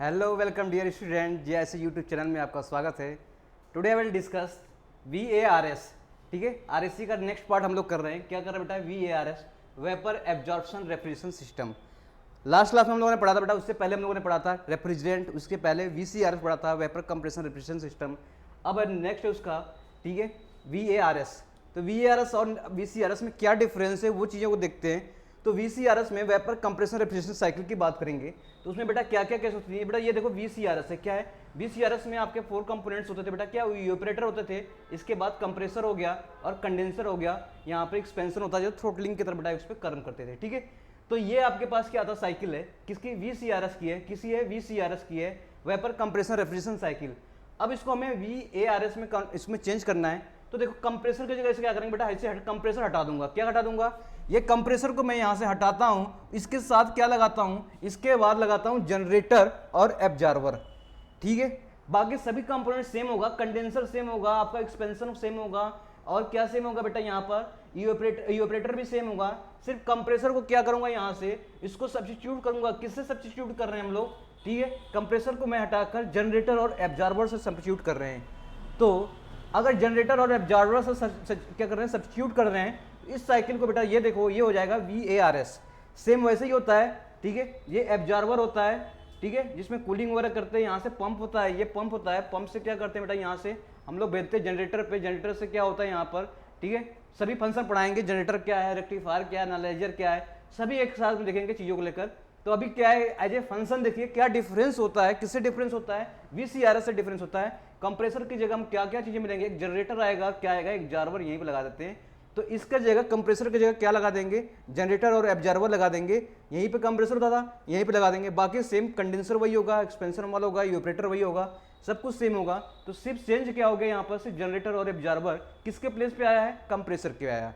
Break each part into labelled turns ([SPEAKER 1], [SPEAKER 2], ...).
[SPEAKER 1] Hello welcome dear student, जैसे YouTube channel में आपका स्वागत है। Today I will discuss VARS। ठीक है, RSC का नेक्स्ट पार्ट हम लोग कर रहे हैं। क्या कर रहे हैं बेटा? VARS, vapour absorption refrigeration system. Last class में हम लोगों ने पढ़ा था बेटा, उससे पहले हम लोगों ने पढ़ा था रेफ्रिजरेंट, उसके पहले VCRS पढ़ा था, वेपर कंप्रेशन रेफ्रिजरेशन सिस्टम। अब नेक्स्ट है उसका, ठीक है, VARS। तो VARS और VCRS में क्या डिफरेंस है वो चीज़ों को देखते हैं। तो VCRS में वेपर कंप्रेशन रेफ्रिजरेशन साइकिल की बात करेंगे। तो उसमें बेटा क्या क्या केस होती है बेटा? ये देखो VCRS है, क्या है VCRS में आपके 4 कंपोनेंट्स होते थे बेटा। क्या इवेपोरेटर होते थे, इसके बाद कंप्रेसर हो गया और कंडेंसर हो गया। यहाँ पे एक्सपेंशन होता है जो थ्रोटलिंग की तरफ बेटा उस पर कर्म करते थे। ठीक है, तो ये आपके पास क्या आता साइकिल है, किसकी? VCRS की है। किसी है? VCRS की है, वेपर कंप्रेशन रेफ्रिजरेशन साइकिल। अब इसको हमें VARS में इसमें चेंज करना है। तो देखो कंप्रेसर की जगह इसे क्या करेंगे बेटा, ऐसे कंप्रेसर हटा दूंगा। क्या हटा दूंगा? ये कंप्रेसर को मैं यहां से हटाता हूं, इसके साथ क्या लगाता हूं, इसके बाद लगाता हूं जनरेटर और एब्जॉर्बर। ठीक है, बाकी सभी कंपोनेंट सेम होगा, कंडेंसर सेम होगा, आपका एक्सपेंशन सेम होगा, और क्या सेम होगा बेटा यहाँ पर? इवेपोरेटर भी सेम होगा। सिर्फ कंप्रेसर को क्या करूंगा, यहाँ से इसको सब्स्टिट्यूट करूंगा। किससे सब्स्टिट्यूट कर रहे हैं हम लोग? ठीक है, कंप्रेसर को मैं हटाकर जनरेटर और एब्जॉर्बर से सब्स्टिट्यूट कर रहे हैं। तो अगर जनरेटर और एब्जॉर्बर से क्या कर रहे हैं, सब्स्टिट्यूट कर रहे हैं, इस साइकिल को बेटा ये देखो, ये हो जाएगा VARS। सेम वैसे ही होता है। ठीक है, ये एब्जॉर्बर होता है, ठीक है, जिसमें कूलिंग वगैरह करते हैं। यहाँ से पंप होता है, ये पंप होता है। पंप से क्या करते हैं बेटा, यहाँ से हम लोग भेजते हैं जनरेटर पे। जनरेटर से क्या होता है यहाँ पर, ठीक है, सभी फंक्शन पढ़ाएंगे। जनरेटर क्या है, रेक्टिफायर क्या है, एनालाइजर क्या है, सभी एक साथ में देखेंगे चीज़ों को लेकर। तो अभी क्या है, एज ए फंक्शन देखिए क्या डिफरेंस होता है, किससे डिफरेंस होता है? VCRS से डिफरेंस होता है। कंप्रेसर की जगह हम क्या क्या चीजें मिलेंगे, एक जनरेटर आएगा, क्या आएगा, एक एब्जॉर्बर यहीं पे लगा देते हैं। तो इसका जगह कंप्रेसर की जगह क्या लगा देंगे, जनरेटर और एब्जॉर्बर लगा देंगे। यहीं पे कंप्रेसर होता था, यहीं पे लगा देंगे। बाकी सेम, कंडेंसर वही होगा, एक्सपेंशन वाला होगा, इवेपोरेटर वही होगा, सब कुछ सेम होगा। तो सिर्फ चेंज क्या हो गया यहाँ पर, सिर्फ जनरेटर और एब्जॉर्बर किसके प्लेस पे आया है, कंप्रेसर के आया।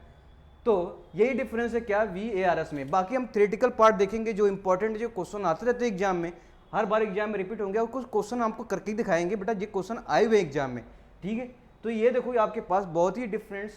[SPEAKER 1] तो यही डिफरेंस है क्या, VARS में। बाकी हम थ्योरेटिकल पार्ट देखेंगे, जो इंपॉर्टेंट जो क्वेश्चन आते रहते हैं एग्जाम में, हर बार एग्जाम में रिपीट होंगे, और कुछ क्वेश्चन आपको करके दिखाएंगे बेटा, ये क्वेश्चन आए हुए एग्जाम में। ठीक है, तो ये देखो आपके पास बहुत ही डिफरेंस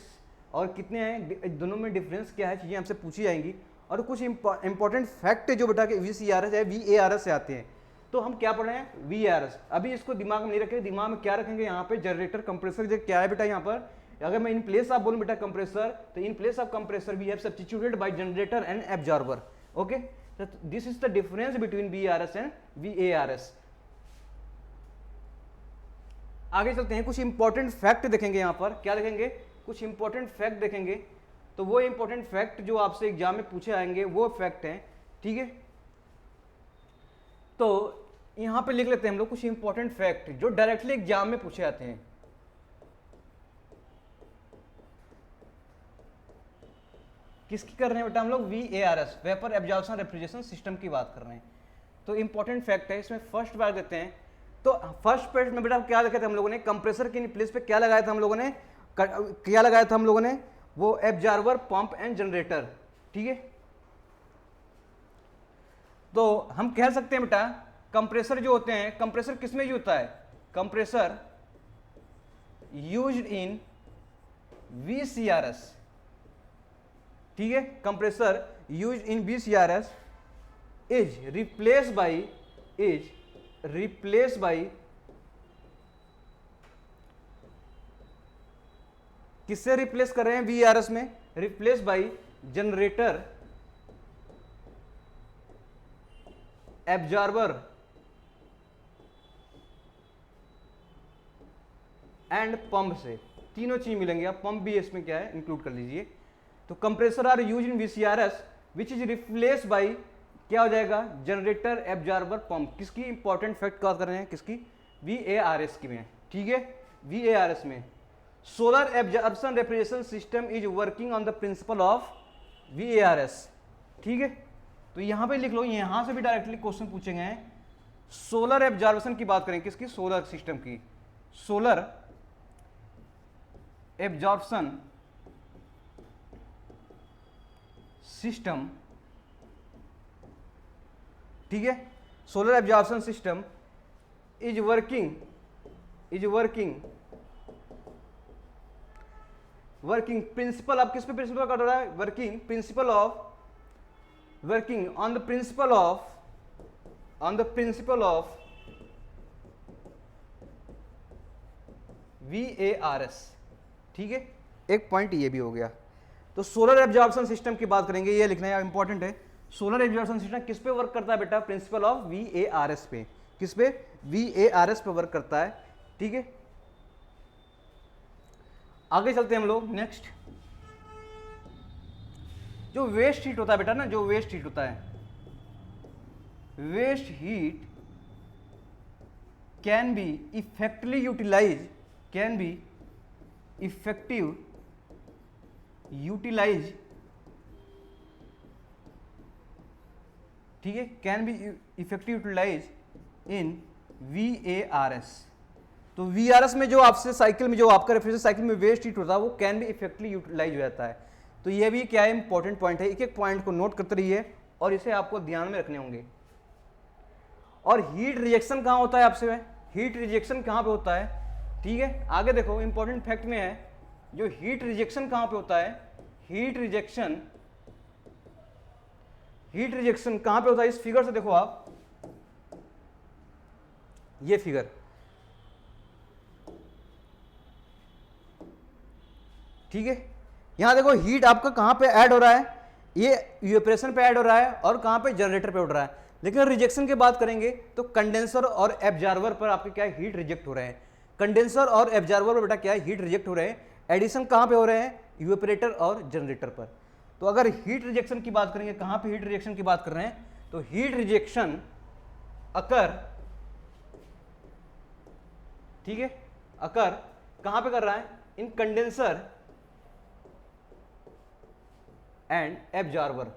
[SPEAKER 1] और कितने हैं, दोनों में डिफरेंस क्या है, चीज़ें हमसे पूछी जाएंगी। और कुछ इंपॉर्टेंट फैक्ट जो बेटा के VCRS है, VARS से आते हैं। तो हम क्या पढ़ रहे हैं, VARS। अभी इसको दिमाग में नहीं रखेंगे, दिमाग में क्या रखेंगे, यहाँ पे जनरेटर कंप्रेसर क्या है बेटा। यहाँ पर अगर मैं इन प्लेस ऑफ बोलूं बेटा कंप्रेसर, तो in place of compressor we have substituted by generator and absorber. Okay, this is the difference between VARS and VARS। आगे चलते हैं, कुछ इंपॉर्टेंट फैक्ट देखेंगे। यहाँ पर क्या देखेंगे, कुछ इंपॉर्टेंट फैक्ट देखेंगे। तो वो इंपॉर्टेंट फैक्ट जो आपसे एग्जाम में पूछे आएंगे वो फैक्ट हैं। ठीक है, तो यहां पे लिख लेते हैं हम लोग कुछ इंपॉर्टेंट फैक्ट जो डायरेक्टली एग्जाम में पूछे जाते हैं। किसकी कर रहे हैं बेटा हम लोग? VARS, vapour absorption refrigeration system की बात कर रहे हैं। तो इंपॉर्टेंट फैक्ट है, इसमें फर्स्ट बार देते हैं। तो फर्स्ट पेज में बेटा क्या लिखे थे हम लोगों ने, कंप्रेसर की प्लेस पे क्या लगाया था हम लोगों ने, क्या लगाया था हम लोगों ने, वो एब्जॉर्बर, पंप एंड जनरेटर। ठीक है, तो हम कह सकते हैं बेटा कंप्रेसर जो होते हैं, कंप्रेसर किसमें यूज होता है, कंप्रेसर यूज्ड इन VCRS। ठीक है, compressor use in VCRS is replace by किससे रिप्लेस कर रहे हैं VARS में? Replace by generator, absorber and pump से। तीनों चीज मिलेंगे, आप पंप भी इसमें क्या है इंक्लूड कर लीजिए। तो compressor are use in VCRS which is replace by, क्या हो जाएगा, जनरेटर, एब्जॉर्बर, पंप। किसकी इंपॉर्टेंट फैक्ट बात कर रहे हैं, किसकी? VARS की में। ठीक है, VARS में solar absorption refrigeration system is working on the principle of VARS। ठीक है, तो यहां पे लिख लो, यहां से भी डायरेक्टली क्वेश्चन पूछेंगे। सोलर एब्जॉर्प्शन की बात करें, किसकी? सोलर सिस्टम की। सोलर एब्जॉर्प्शन सिस्टम, ठीक है, solar absorption system is working principle, आप किस पे प्रिंसिपल का रहा है, working on the principle of VARS, ठीक है, एक पॉइंट ये भी हो गया। तो सोलर एब्जॉर्प्शन सिस्टम की बात करेंगे, ये लिखना है इंपॉर्टेंट है। सोलर एब्जॉर्प्शन सिस्टम किस पे वर्क करता है बेटा? प्रिंसिपल ऑफ VARS पे। किस पे? VARS पे वर्क करता है, ठीक है। आगे चलते हैं हम लोग नेक्स्ट। जो वेस्ट हीट होता है बेटा ना, जो वेस्ट हीट होता है, waste heat can be effectively utilise, can be effective utilise, ठीक है, can be effective utilise in VARS। तो VARS में जो आपसे साइकिल में, जो आपका रेफ्रिजरेटर साइकिल में वेस्ट हीट होता है, वो कैन बी इफेक्टिवली यूटिलाइज हो जाता है। तो ये भी क्या है, इंपॉर्टेंट पॉइंट है। एक एक पॉइंट को नोट करते रहिए और इसे आपको ध्यान में रखने होंगे। और हीट रिजेक्शन कहाँ होता है आपसे? हीट रिजेक्शन कहाँ पे होता है, ठीक है। आगे देखो, इंपॉर्टेंट फैक्ट में है, जो हीट रिजेक्शन कहाँ पे होता है, हीट रिजेक्शन, हीट रिजेक्शन कहाँ पे होता है? इस फिगर से देखो आप, ये फिगर, ठीक है। यहां देखो हीट आपका कहां पे ऐड हो रहा है, ये इवेपोरेशन पे ऐड हो रहा है और कहां पे? जनरेटर पे हो रहा है। लेकिन रिजेक्शन की बात करेंगे तो कंडेंसर और एब्जॉर्बर पर आपके क्या है? हीट रिजेक्ट हो रहे हैं। कंडेंसर और एब्जॉर्बर पर बेटा क्या है? हीट रिजेक्ट हो रहे हैं। एडिशन कहां पे हो रहे हैं? इवेपोरेटर और जनरेटर पर। तो अगर हीट रिजेक्शन की बात करेंगे, कहां पे हीट रिजेक्शन की बात कर रहे हैं? तो हीट रिजेक्शन अकर, ठीक है, अकर कहां पे कर रहा है? इन कंडेंसर एंड एब्जॉर्बर,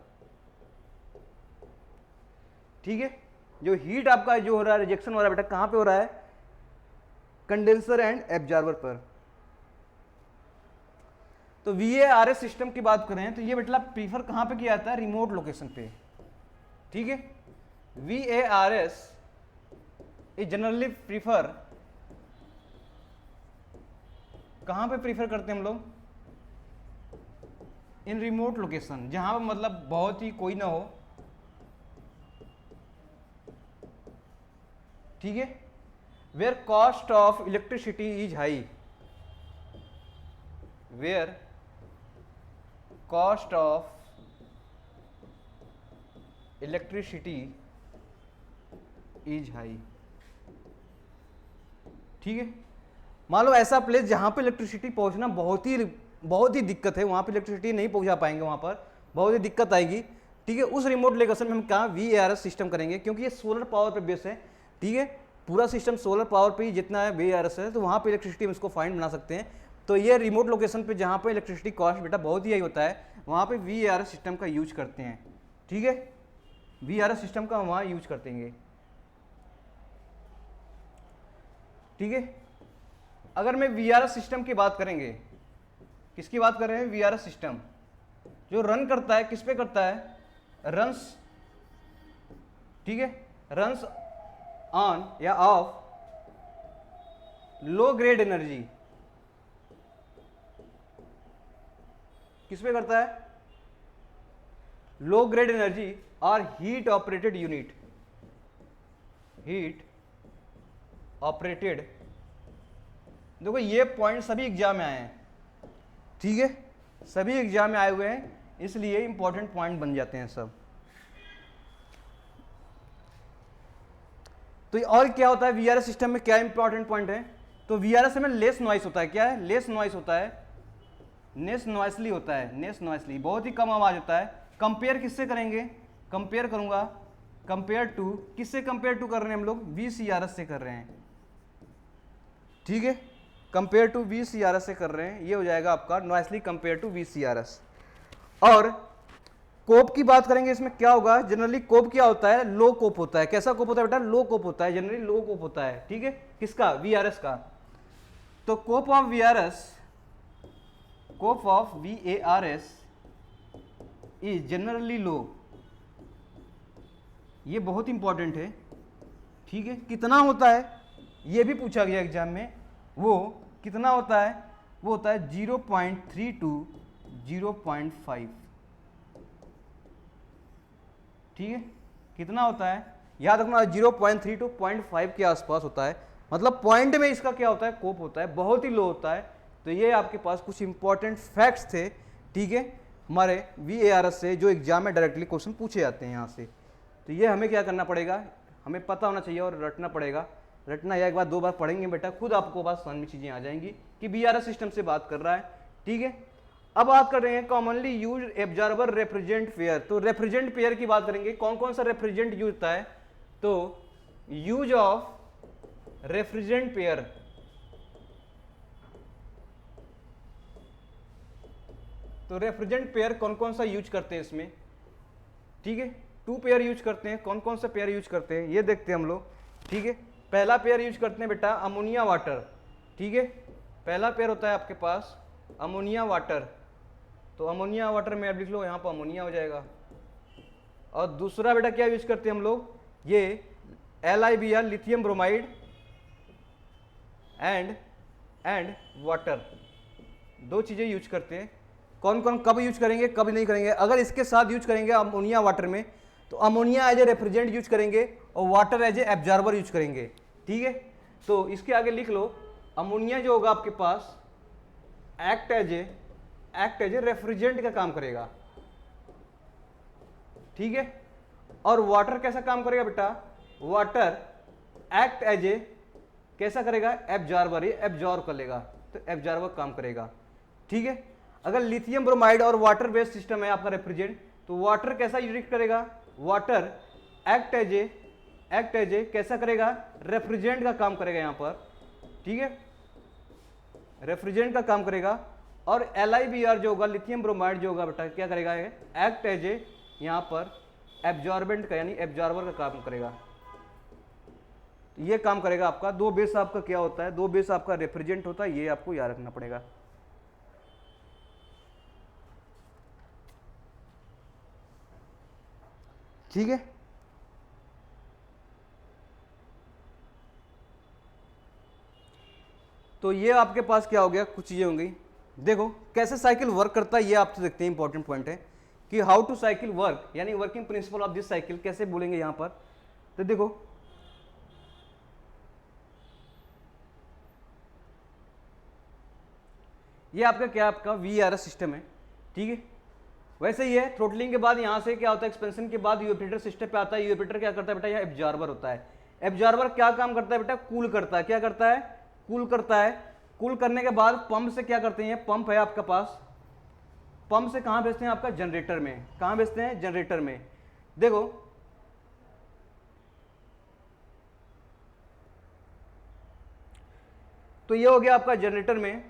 [SPEAKER 1] ठीक है। जो हीट आपका जो हो रहा है, रिजेक्शन हो रहा है बेटा, कहां पे हो रहा है? कंडेंसर एंड एब्जॉर्बर पर। तो VARS सिस्टम की बात करें तो ये बेटा प्रीफर कहां पे किया जाता है? रिमोट लोकेशन पे, ठीक है। VARS इज जनरली प्रीफर, कहां पे प्रीफर करते हैं हम लोग? इन रिमोट लोकेशन, जहां पर मतलब बहुत ही कोई ना हो, ठीक है। Where cost of electricity is high, where cost of electricity is high, ठीक है। मान लो ऐसा प्लेस जहां पे इलेक्ट्रिसिटी पहुंचना बहुत ही दिक्कत है, वहां पे इलेक्ट्रिसिटी नहीं पहुंचा पाएंगे, वहां पर बहुत ही दिक्कत आएगी, ठीक है। उस रिमोट लोकेशन में हम क्या? VARS सिस्टम करेंगे, क्योंकि ये सोलर पावर पे बेस है, ठीक है। पूरा सिस्टम सोलर पावर पे ही जितना है VARS है, तो वहां पे इलेक्ट्रिसिटी हम इसको फाइंड बना सकते हैं। तो ये रिमोट लोकेशन पे जहां पे इलेक्ट्रिसिटी कॉस्ट बेटा बहुत ही हाई होता है, वहां पे VARS सिस्टम का यूज करते हैं, ठीक है। VARS सिस्टम का वहां यूज करते हैं, ठीक है। अगर मैं VARS सिस्टम की बात करेंगे, किसकी बात कर रहे हैं? VARS सिस्टम जो रन करता है, किस पे करता है? रन्स, ठीक है, रन्स ऑन या ऑफ लो ग्रेड एनर्जी, किस पे करता है? लो ग्रेड एनर्जी और heat operated unit, heat operated. देखो ये पॉइंट सभी एग्जाम में आए हैं, ठीक है, सभी एग्जाम में आए हुए हैं, इसलिए इंपॉर्टेंट पॉइंट बन जाते हैं सब। तो और क्या होता है VARS सिस्टम में, क्या इंपॉर्टेंट पॉइंट है? तो VARS में लेस नॉइस होता है, क्या है? लेस नॉइस होता है, नेस नॉइसली होता है, नेस नॉइसली, बहुत ही कम आवाज होता है। कंपेयर किससे करेंगे? कंपेयर करूंगा, कंपेयर टू, किससे कंपेयर टू कर रहे हैं हम लोग? VCRS से कर रहे हैं, ठीक है, कंपेयर टू VCRS से कर रहे हैं, ये हो जाएगा आपका नॉइसली कंपेयर टू VCRS। और कोप की बात करेंगे, इसमें क्या होगा? जनरली कोप क्या होता है? लो कोप होता है। कैसा कोप होता है बेटा? लो कोप होता है, जनरली लो कोप होता है, ठीक है, किसका? VARS का। तो COP of VARS, COP of VARS is generally low, ये बहुत इंपॉर्टेंट है, ठीक है। कितना होता है ये भी पूछा गया एग्जाम में, वो कितना होता है? वो होता है 0.3 to 0.5, ठीक है। कितना होता है? याद रखना 0.3 to 0.5 के आसपास होता है, मतलब पॉइंट में इसका क्या होता है, कोप होता है, बहुत ही लो होता है। तो ये आपके पास कुछ इंपॉर्टेंट फैक्ट्स थे, ठीक है, हमारे VARS से, जो एग्जाम में डायरेक्टली क्वेश्चन पूछे जाते हैं यहाँ से। तो ये हमें क्या करना पड़ेगा, हमें पता होना चाहिए और रटना पड़ेगा। रटना या एक बार दो बार पढ़ेंगे बेटा, खुद आपको पास समझ में चीज़ें आ जाएंगी कि BRS सिस्टम से बात कर रहा है, ठीक है। अब बात कर रहे हैं commonly use absorber refrigerant pair. तो रेफ्रिजरेंट पेयर की बात करेंगे, कौन कौन सा रेफ्रिजरेंट यूज होता है। तो यूज ऑफ रेफ्रिजरेंट पेयर, तो रेफ्रिजरेंट पेयर कौन कौन सा यूज करते हैं इसमें, ठीक है। 2 पेयर यूज करते हैं, कौन कौन सा पेयर यूज करते हैं ये देखते हैं हम लोग, ठीक है। पहला पेयर यूज करते हैं बेटा अमोनिया वाटर, ठीक है। पहला पेयर होता है आपके पास अमोनिया वाटर, तो अमोनिया वाटर में आप लिख लो, यहाँ पर अमोनिया हो जाएगा। और दूसरा बेटा क्या यूज करते हैं हम लोग, ये LiBr lithium bromide and water, 2 चीज़ें यूज करते हैं। कौन कौन कब यूज करेंगे, कब नहीं करेंगे। अगर इसके साथ यूज करेंगे अमोनिया वाटर में, तो ammonia as a refrigerant use करेंगे और water as a absorber use करेंगे, ठीक है। तो इसके आगे लिख लो, अमोनिया जो होगा आपके पास एक्ट एज ए रेफ्रिजरेंट का काम करेगा, ठीक है। और वाटर कैसा काम करेगा बेटा, वाटर एक्ट एज ए कैसा करेगा, एब्जॉर्बर, ये एब्जॉर्ब कर लेगा, तो एब्जॉर्बर काम करेगा, ठीक है। अगर लिथियम ब्रोमाइड और वाटर बेस्ड सिस्टम है आपका रेफ्रिजरेंट, तो वाटर कैसा यूज करेगा, वाटर एक्ट एज ए कैसा करेगा, रेफ्रिजरेंट का काम करेगा यहाँ पर, ठीक है, रेफ्रिजरेंट का काम करेगा। और LiBr जो होगा, लिथियम ब्रोमाइड जो होगा बेटा, क्या करेगा, एक्ट एज ए यहाँ पर एब्जॉर्बेंट का, यानी एब्जॉर्बर का काम करेगा। ये काम करेगा आपका। 2 बेस आपका क्या होता है, 2 बेस आपका रेफ्रिजरेंट होता है, ये आपको याद रखना पड़ेगा, ठीक है। तो ये आपके पास क्या हो गया, कुछ चीजें होंगी। देखो कैसे साइकिल वर्क करता है, ये आप तो देखते हैं, इंपॉर्टेंट पॉइंट है कि हाउ टू साइकिल वर्क, यानी working principle of this cycle कैसे बोलेंगे यहां पर। तो देखो ये आपका क्या, आपका VARS सिस्टम है, ठीक है। वैसे ही है, थ्रोटलिंग के बाद यहाँ से क्या होता है, एक्सपेंशन के बाद यूएपरेटर सिस्टम पे आता है। यूएपरेटर क्या करता है बेटा, यहाँ एब्जॉर्बर होता है। एब्जॉर्बर क्या काम करता है बेटा, कूल करता है। क्या करता है, कूल करता है। कूल करने के बाद पंप से क्या करते हैं, पंप है आपका पास, पंप से कहाँ भेजते हैं, आपका जनरेटर में। कहाँ भेजते हैं, जनरेटर में। देखो तो ये हो गया आपका जनरेटर में।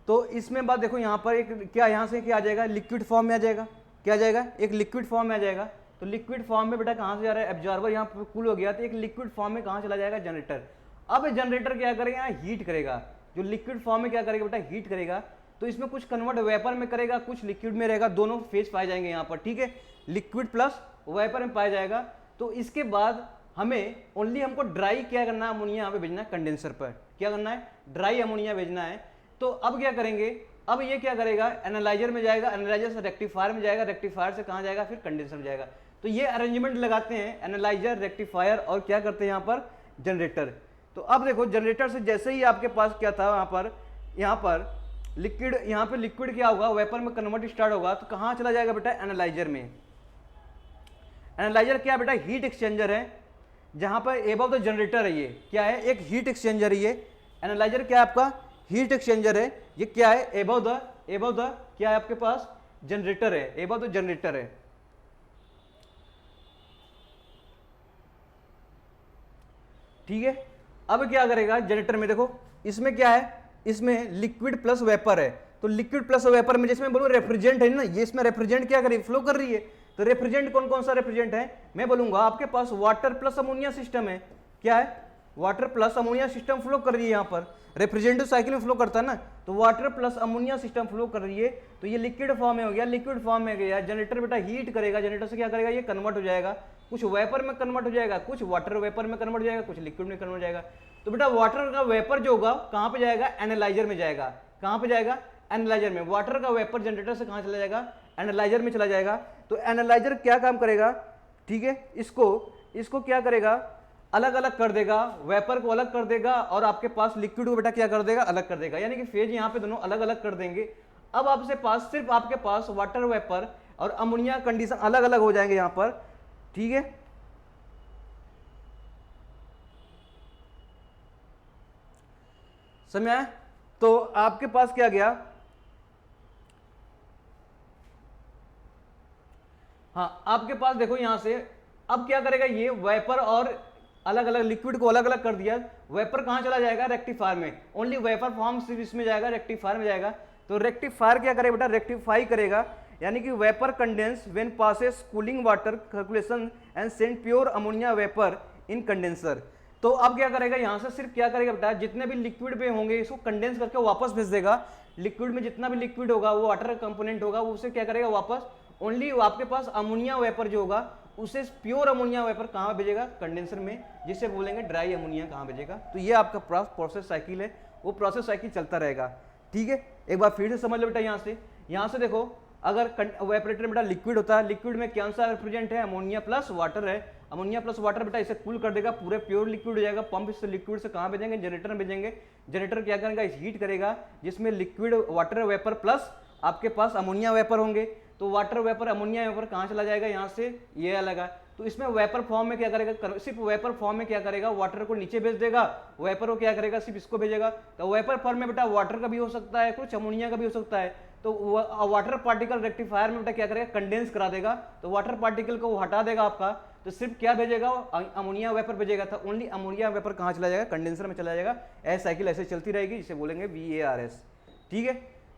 [SPEAKER 1] तो इसमें बात देखो, यहाँ पर एक क्या, यहाँ से क्या आ जाएगा, लिक्विड फॉर्म में आ जाएगा। क्या आ जाएगा, एक लिक्विड फॉर्म में आ जाएगा। तो लिक्विड फॉर्म में बेटा कहाँ से जा रहा है, एब्जॉर्बर यहाँ पर कूल हो गया, तो एक लिक्विड फॉर्म में कहाँ चला जाएगा, जनरेटर। अब जनरेटर क्या करेगा, यहाँ हीट करेगा। जो लिक्विड फॉर्म में क्या करेगा बेटा, हीट करेगा। तो इसमें कुछ कन्वर्ट वेपर में करेगा, कुछ लिक्विड में रहेगा, दोनों फेज पाए जाएंगे यहाँ पर, ठीक है। लिक्विड प्लस वेपर में पाया जाएगा। तो इसके बाद हमें ओनली हमको ड्राई क्या करना है, अमोनिया यहाँ पे भेजना है कंडेंसर पर। क्या करना है, ड्राई अमोनिया भेजना है। तो अब क्या करेंगे, अब ये क्या करेगा, एनालाइजर में जाएगा, एनालाइजर से रेक्टिफायर में जाएगा, रेक्टिफायर से कहाँ जाएगा, फिर कंडेंसर में जाएगा। तो ये अरेंजमेंट लगाते हैं, एनालाइजर, रेक्टिफायर और क्या करते हैं यहाँ पर, जनरेटर। तो अब देखो जनरेटर से जैसे ही आपके पास क्या था, यहाँ पर लिक्विड, यहाँ पे लिक्विड क्या होगा, वेपर में कन्वर्ट स्टार्ट होगा। तो कहाँ चला जाएगा बेटा, एनालाइजर में। एनालाइजर क्या बेटा, हीट एक्सचेंजर है, जहाँ पर एबव द जनरेटर है। ये क्या है, एक हीट एक्सचेंजर है। ये एनालाइजर क्या है आपका, हीट एक्सचेंजर है। ये क्या है, एबव द क्या है आपके पास, जनरेटर है, एबव द जनरेटर है, ठीक है। अब क्या करेगा जनरेटर में, देखो इसमें क्या है, इसमें लिक्विड प्लस वेपर है। तो लिक्विड प्लस वेपर में, जिसमें बोलूं रेफ्रिजरेंट है ना, ये इसमें रेफ्रिजरेंट क्या करेगी, फ्लो कर रही है। तो रेफ्रिजरेंट कौन कौन सा रेफ्रिजरेंट है, मैं बोलूंगा आपके पास वाटर प्लस अमोनिया सिस्टम है। क्या है, water plus ammonia system flow कर रही है। यहाँ पर रेफ्रिजरेंट साइकिल में फ्लो करता है ना, तो water plus ammonia system flow कर रही है। तो ये लिक्विड फॉर्म में हो गया, लिक्विड फॉर्म में गया। जनरेटर बेटा हीट करेगा, जनरेटर से क्या करेगा, ये कन्वर्ट हो जाएगा, कुछ वेपर में कन्वर्ट हो जाएगा, कुछ वाटर वेपर में कन्वर्ट हो जाएगा, कुछ लिक्विड में कन्वर्ट हो जाएगा। तो बेटा वाटर का वेपर जो होगा कहाँ पे जाएगा, एनालाइजर में जाएगा। कहाँ पे जाएगा, एनालाइजर में। वाटर का वेपर जनरेटर से कहाँ चला जाएगा, एनालाइजर में चला जाएगा। तो एनालाइजर क्या काम करेगा, ठीक है, इसको इसको क्या करेगा, अलग अलग कर देगा, वेपर को अलग कर देगा और आपके पास लिक्विड को बेटा क्या कर देगा, अलग कर देगा, यानी कि फेज यहाँ पे दोनों अलग अलग कर देंगे। अब आपसे पास सिर्फ आपके पास वाटर वेपर और अमोनिया कंडीशन अलग अलग हो जाएंगे यहां पर, ठीक है। समझ आया? तो आपके पास क्या गया, हाँ आपके पास देखो यहां से अब क्या करेगा, ये वेपर और अलग अलग लिक्विड को अलग अलग कर दिया, वेपर कहां चला जाएगा, रेक्टिफायर में, ओनली वेपर फॉर्म सिर्फ इसमें जाएगा, रेक्टिफायर में जाएगा। तो रेक्टिफायर क्या करेगा बेटा, रेक्टिफाई करेगा, यानी कि vapour condense when passes cooling water circulation and send pure ammonia vapour in condenser. तो अब क्या करेगा, यहां से सिर्फ क्या करेगा बेटा, जितने भी लिक्विड में होंगे इसको कंडेंस करके वापस भेज देगा, लिक्विड में जितना भी लिक्विड होगा वो वाटर कंपोनेंट होगा, वो उसे क्या करेगा वापस, ओनली आपके पास अमोनिया वेपर जो होगा उसे प्योर अमोनिया वेपर कहां भेजेगा, कंडेंसर में, जिसे बोलेंगे ड्राई अमोनिया कहां भेजेगा। तो ये आपका प्रोसेस साइकिल है, वो प्रोसेस साइकिल चलता रहेगा, ठीक है। एक बार फिर से समझ लो बेटा, यहां से देखो, अगर वेपरेटर बेटा लिक्विड होता है, लिक्विड में कौन सा रिप्रेजेंट है, अमोनिया प्लस वाटर है, अमोनिया प्लस वाटर बेटा इसे कूल कर देगा, पूरे प्योर लिक्विड हो जाएगा, पंप इस लिक्विड से कहां भेजेंगे, जनरेटर में भेजेंगे, जनरेटर क्या करेगा, हीट करेगा, जिसमें लिक्विड वाटर वेपर प्लस आपके पास अमोनिया वेपर होंगे। तो वाटर वेपर अमोनिया वेपर कहां चला जाएगा, यहां से ये अलग है। तो इसमें वेपर फॉर्म में क्या करेगा, सिर्फ वेपर फॉर्म में क्या करेगा, वाटर को नीचे भेज देगा, वेपर को क्या करेगा, सिर्फ इसको भेजेगा। तो वेपर फॉर्म में बेटा वाटर का भी हो सकता है, कुछ अमोनिया का भी हो सकता है। तो वाटर पार्टिकल रेक्टिफायर में बेटा क्या करेगा, कंडेंस करा देगा, तो वाटर पार्टिकल को हटा देगा आपका, तो सिर्फ क्या भेजेगा, अमोनिया वेपर भेजेगा था, ओनली अमोनिया वेपर कहां चला जाएगा, कंडेंसर में चला जाएगा। ऐसी साइकिल ऐसे चलती रहेगी, इसे बोलेंगे VARS, ठीक है।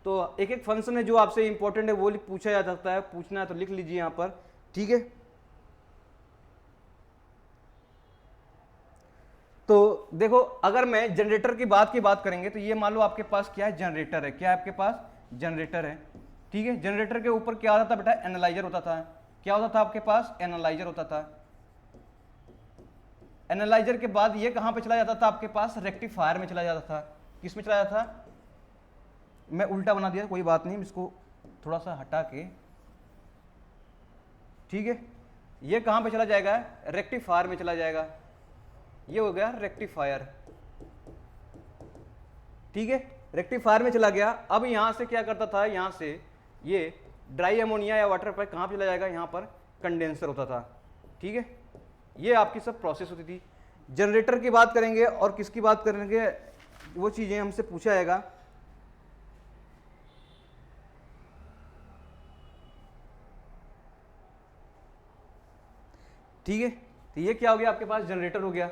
[SPEAKER 1] तो एक एक फंक्शन है जो आपसे इंपॉर्टेंट है वो पूछा जा सकता है, पूछना है तो लिख लीजिए यहां पर, ठीक है। तो देखो अगर मैं जनरेटर की बात करेंगे तो ये मान लो आपके पास क्या है, जनरेटर है, क्या है आपके पास, जनरेटर है, ठीक है। जनरेटर के ऊपर क्या होता था बेटा, एनालाइजर होता था, क्या होता था आपके पास, एनालाइजर होता था। एनालाइजर के बाद ये कहां पे चला जाता था आपके पास, रेक्टिफायर में चला जाता था। किस में चला जाता था, मैं उल्टा बना दिया, कोई बात नहीं, इसको थोड़ा सा हटा के, ठीक है। ये कहां पे चला जाएगा, रेक्टिफायर में चला जाएगा, ये हो गया रेक्टिफायर, ठीक है, रेक्टिफायर में चला गया। अब यहां से क्या करता था, यहां से ये ड्राई अमोनिया या वाटर पर कहां पे चला जाएगा, यहां पर कंडेंसर होता था, ठीक है। ये आपकी सब प्रोसेस होती थी। जनरेटर की बात करेंगे और किसकी बात करेंगे, वो चीजें हमसे पूछा जाएगा। ठीक है, तो ये क्या हो गया आपके पास, जनरेटर हो गया।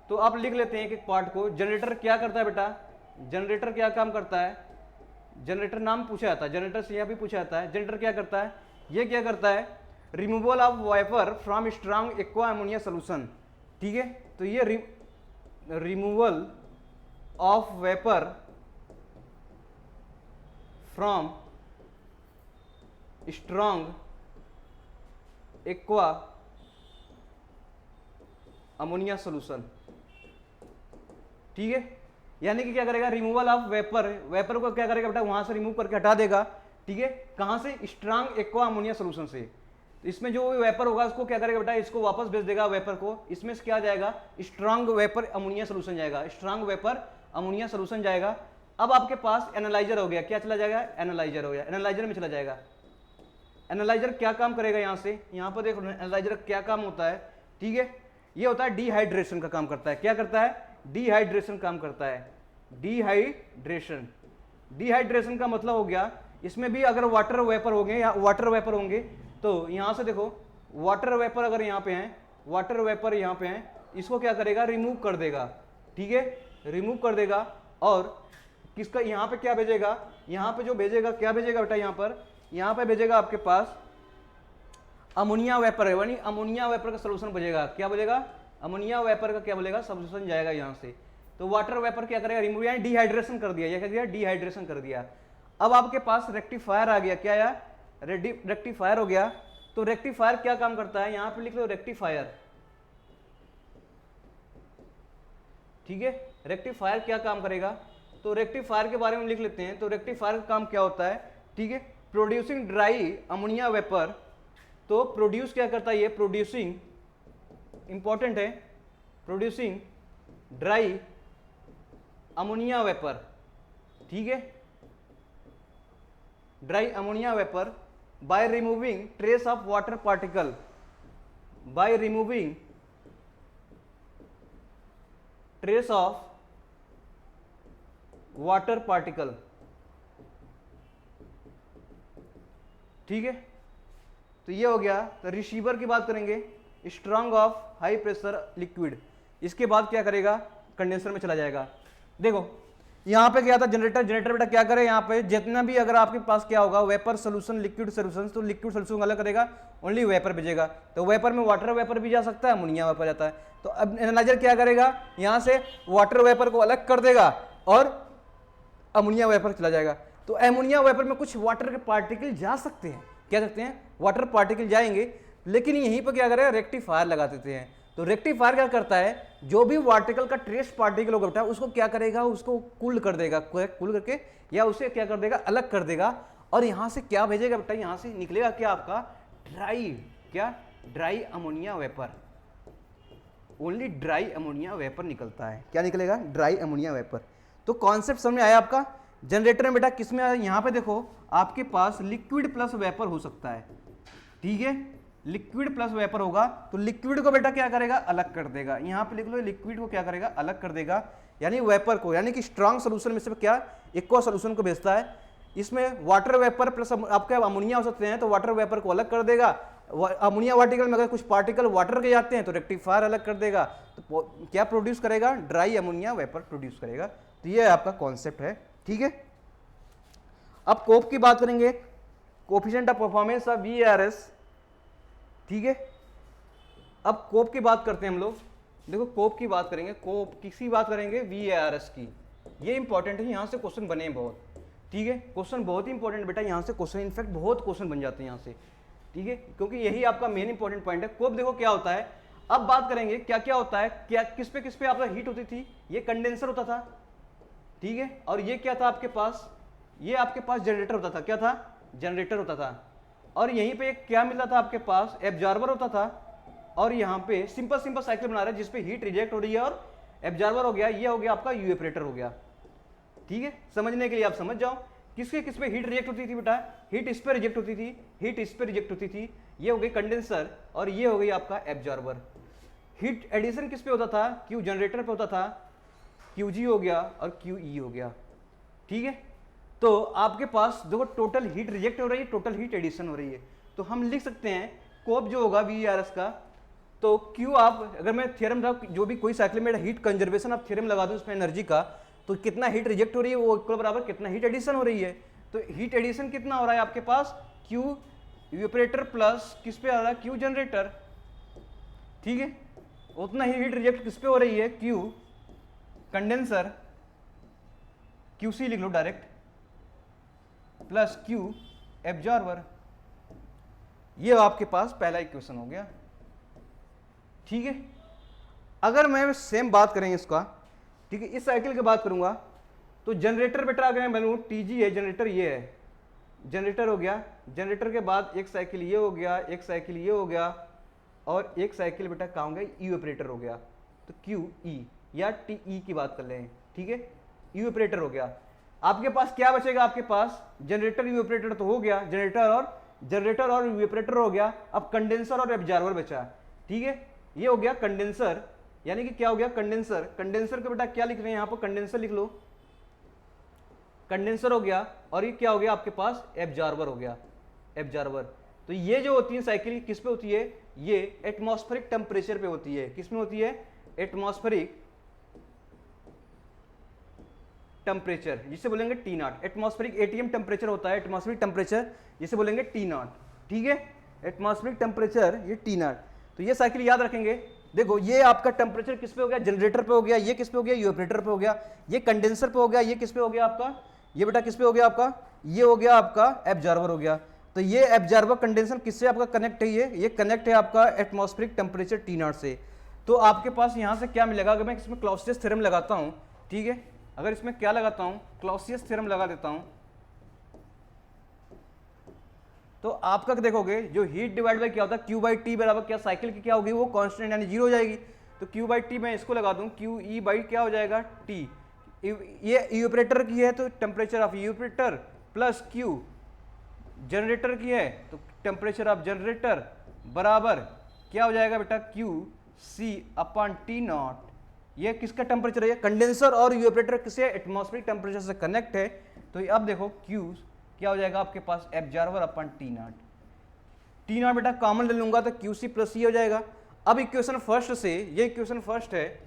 [SPEAKER 1] तो आप लिख लेते हैं एक एक पार्ट को। जनरेटर क्या करता है बेटा, जनरेटर क्या काम करता है, जनरेटर नाम पूछा जाता है, जनरेटर से यह भी पूछा जाता है। जनरेटर क्या करता है, ये क्या करता है, removal of vapour from strong aqua ammonia solution, ठीक है। तो ये removal of vapour from strong aqua ammonia solution, ठीक है। यानी कि क्या करेगा, रिमूवल ऑफ वेपर, वेपर को क्या करेगा बेटा, वहां से रिमूव करके हटा देगा, ठीक है। कहां से, स्ट्रांग एक्वा अमोनिया सोल्यूशन से। तो इसमें जो वेपर होगा उसको क्या करेगा बेटा, इसको वापस भेज देगा वेपर को, इसमें से क्या जाएगा, स्ट्रांग वेपर अमोनिया सोल्यूशन जाएगा, स्ट्रांग वेपर अमोनिया सोल्यूशन जाएगा। अब आपके पास एनालाइजर हो गया, क्या चला जाएगा, एनालाइजर हो गया, एनालाइजर में चला जाएगा। एनालाइजर क्या काम करेगा, यहां से, यहां पर देखो एनालाइजर क्या काम होता है, ठीक है। ये होता है डिहाइड्रेशन का काम करता है, क्या करता है, डिहाइड्रेशन काम करता है, डिहाइड्रेशन। डिहाइड्रेशन का मतलब हो गया, इसमें भी अगर वाटर वेपर होंगे या वाटर वेपर होंगे, तो यहां से देखो वाटर वेपर अगर यहां पे हैं, वाटर वेपर यहां पे हैं, इसको क्या करेगा, रिमूव कर देगा, ठीक है, रिमूव कर देगा। और किसका, यहां पे क्या भेजेगा, यहां पे जो भेजेगा, क्या भेजेगा बेटा, यहां पे भेजेगा आपके पास अमोनिया वेपर है, यानी अमोनिया वेपर का सोल्यूशन बचेगा, क्या बोलेगा, अमोनिया वेपर का क्या बोलेगा, सोल्यूशन जाएगा यहां से। तो वाटर वेपर क्या करेगा, रिमूव, यानी डिहाइड्रेशन कर दिया, ये क्या किया, डिहाइड्रेशन कर दिया। अब आपके पास रेक्टिफायर आ गया, क्या आया, रेक्टिफायर हो गया। तो रेक्टिफायर क्या काम करता है, यहां पे लिख लो रेक्टिफायर, ठीक है। रेक्टिफायर क्या काम करेगा, तो रेक्टिफायर के बारे में लिख लेते हैं। तो रेक्टिफायर का काम क्या होता है, ठीक है, प्रोड्यूसिंग ड्राई अमोनिया वेपर, तो प्रोड्यूस क्या करता है ये, प्रोड्यूसिंग, इंपॉर्टेंट है, प्रोड्यूसिंग ड्राई अमोनिया वेपर, ठीक है, dry ammonia vapour by removing trace of water particle, by removing trace of water particle, ठीक है। तो ये हो गया। तो रिसीवर की बात करेंगे, strong of high pressure liquid, इसके बाद क्या करेगा, कंडेंसर में चला जाएगा। देखो यहाँ पे क्या था, जनरेटर, जनरेटर बेटा क्या करे, यहाँ पे जितना भी अगर आपके पास क्या होगा वेपर सोल्यूशन, लिक्विड सोल्यूशन, तो लिक्विड सोल्यूशन अलग करेगा, ओनली वेपर भेजेगा। तो वेपर में वाटर वेपर भी जा सकता है, अमोनिया वेपर जाता है। तो अब एनालाइजर क्या करेगा, यहाँ से वाटर वेपर को अलग कर देगा और अमोनिया वेपर चला जाएगा। तो अमोनिया वेपर में कुछ वाटर के पार्टिकल जा सकते हैं, क्या सकते हैं, वाटर पार्टिकल जाएंगे, लेकिन यहीं पर क्या करेगा, रेक्टिफायर लगा देते हैं। तो रेक्टिफायर क्या करता है, जो भी वार्टिकल का ट्रेस पार्टिकल होगा बेटा उसको क्या करेगा, उसको कूल कर देगा, कूल करके या उसे क्या कर देगा, अलग कर देगा, और यहां से क्या भेजेगा बेटा, यहां से निकलेगा क्या आपका ड्राई, क्या dry ammonia vapour, only dry ammonia vapour निकलता है। क्या निकलेगा, ड्राई अमोनिया वेपर। तो कॉन्सेप्ट समझ में आया आपका। जनरेटर में बेटा किसमें आया, यहां पे देखो आपके पास लिक्विड प्लस वेपर हो सकता है, ठीक है, लिक्विड प्लस वेपर होगा। तो लिक्विड को बेटा क्या करेगा, अलग कर देगा, यहां पे लिख लो, लिक्विड को क्या करेगा, अलग कर देगा, यानी वेपर को, यानी कि स्ट्रॉन्ग सोल्यूशन में से क्या एक्वा सोल्यूशन को भेजता है। इसमें वाटर वेपर प्लस आपके अमोनिया हो सकते हैं, तो वाटर वेपर को अलग कर देगा। अमोनिया पार्टिकल में अगर कुछ पार्टिकल वाटर के जाते हैं तो रेक्टिफायर अलग कर देगा, तो क्या प्रोड्यूस करेगा, ड्राई अमोनिया वेपर प्रोड्यूस करेगा। तो ये आपका कॉन्सेप्ट है, ठीक है। अब कोप की बात करेंगे, coefficient of performance of VARS, ठीक है। अब कोप की बात करते हैं हम लोग। देखो कोप की बात करेंगे, कोप किसी बात करेंगे, VARS की। ये इंपॉर्टेंट है, यहाँ से क्वेश्चन बने बहुत, ठीक है, क्वेश्चन बहुत ही इंपॉर्टेंट बेटा, यहाँ से क्वेश्चन इनफैक्ट बहुत क्वेश्चन बन जाते हैं यहाँ से, ठीक है, क्योंकि यही आपका मेन इंपॉर्टेंट पॉइंट है। कोप देखो क्या होता है, अब बात करेंगे क्या क्या होता है, क्या किस पे आपका हीट होती थी, ये कंडेंसर होता था, ठीक है, और ये क्या था आपके पास, ये आपके पास जनरेटर होता था, क्या था, जनरेटर होता था, और यहीं पे क्या मिलता था आपके पास, एब्जॉर्बर होता था, और यहाँ पे सिंपल सिंपल साइकिल बना रहे हैं जिसपे हीट रिजेक्ट हो रही है और एब्जॉर्बर हो गया, ये हो गया आपका यूएपरेटर हो गया, ठीक है। समझने के लिए आप समझ जाओ किसके किस पे हीट रिजेक्ट होती थी बेटा, हीट इस पे रिजेक्ट होती थी, हीट इस पे रिजेक्ट होती थी, ये हो गई कंडेंसर और ये हो गई आपका एब्जॉर्बर। हीट एडिशन किस पे होता था, क्यू जनरेटर पे होता था, QG हो गया और QE हो गया, ठीक है। तो आपके पास देखो टोटल हीट रिजेक्ट हो रही है, टोटल हीट एडिशन हो रही है, तो हम लिख सकते हैं कोप जो होगा VARS का, तो Q आप अगर मैं थ्योरम था, जो भी कोई साइकिल में हीट कंजर्वेशन आप थ्योरम लगा दूं उसमें एनर्जी का, तो कितना हीट रिजेक्ट हो रही है वो इक्वल बराबर कितना हीट एडिशन हो रही है। तो हीट एडिशन कितना हो रहा है आपके पास, Q इवेपोरेटर प्लस किस पे आ रहा है, Q जनरेटर, ठीक है, उतना ही हीट रिजेक्ट किस पे हो रही है, Q कंडेंसर, QC लिख लो डायरेक्ट, प्लस Q एब्जॉर्बर। ये आपके पास पहला इक्वेशन हो गया, ठीक है। अगर मैं सेम बात करें इसका, ठीक है, इस साइकिल की बात करूंगा तो जनरेटर बेटा अगर मैं बनूं TG है, जनरेटर ये है, जनरेटर हो गया, जनरेटर के बाद एक साइकिल ये हो गया, एक साइकिल ये हो गया, और एक साइकिल बेटा कहाँ हो गया, इवेपोरेटर हो गया। तो QE या TE की बात कर रहे हैं, ठीक है, इवेपोरेटर हो गया। आपके पास क्या बचेगा, आपके पास जनरेटर इवेपोरेटर तो हो गया, जनरेटर और इवेपोरेटर हो गया, अब कंडेंसर और एब्जॉर्बर बचा, ठीक है। ये हो गया कंडेंसर, यानी कि क्या हो गया कंडेंसर, कंडेंसर का बेटा क्या लिख रहे हैं यहाँ पर, कंडेंसर लिख लो, कंडेंसर हो गया, और ये क्या हो गया आपके पास, एब्जॉर्बर हो गया, एब्जॉर्बर। तो ये जो होती है साइकिल किस पे होती है, ये एटमॉस्फेरिक टेम्परेचर पे होती है, किस में होती है, एटमॉस्फेरिक टेम्परेचर, जिसे बोलेंगे T0, एटमॉस्फेरिक ATM टेम्परेचर होता है, एटमॉस्फेरिक टेम्परेचर जिसे बोलेंगे T0, ठीक है, एटमॉस्फेरिक टेम्परेचर ये T0। तो ये साइकिल याद रखेंगे। देखो ये आपका टेम्परेचर किस पे हो गया, जनरेटर पे हो गया, ये किस पे हो गया, इवेपोरेटर पे हो गया, ये कंडेंसर पे हो गया, ये किस पे हो गया आपका, ये बेटा किस पे हो गया आपका, ये हो गया आपका एब्जॉर्बर हो गया। तो ये एब्जॉर्बर कंडेंसर किससे आपका कनेक्ट है, ये कनेक्ट है आपका एटमॉस्फेरिक टेम्परेचर T0 से। तो आपके पास यहाँ से क्या मिलेगा, अगर मैं इसमें क्लॉसियस थ्योरम लगाता हूँ, ठीक है, अगर इसमें क्या लगाता हूँ, क्लॉसियस थ्योरम लगा देता हूँ, तो आपका देखोगे जो हीट डिवाइड बाई क्या होता है क्यू बाई टी बराबर क्या, साइकिल की क्या होगी वो कांस्टेंट यानी जीरो हो जाएगी। तो क्यू बाई टी मैं इसको लगा दूं, क्यू ई बाई क्या हो जाएगा टी, ये इवेपोरेटर की है तो temperature of evaporator plus Q generator की है तो टेम्परेचर ऑफ जनरेटर बराबर क्या हो जाएगा बेटा Q C upon T naught. ये किसका टेम्परेचर है, कंडेंसर और इवेपोरेटर किसे एटमॉस्फेरिक टेम्परेचर से कनेक्ट है। तो अब देखो क्यू क्या हो जाएगा आपके पास absorber upon T nought, T nought बेटा कॉमन ले लूंगा तो क्यू सी प्लस सी हो जाएगा। अब इक्वेशन फर्स्ट से, ये इक्वेशन फर्स्ट है,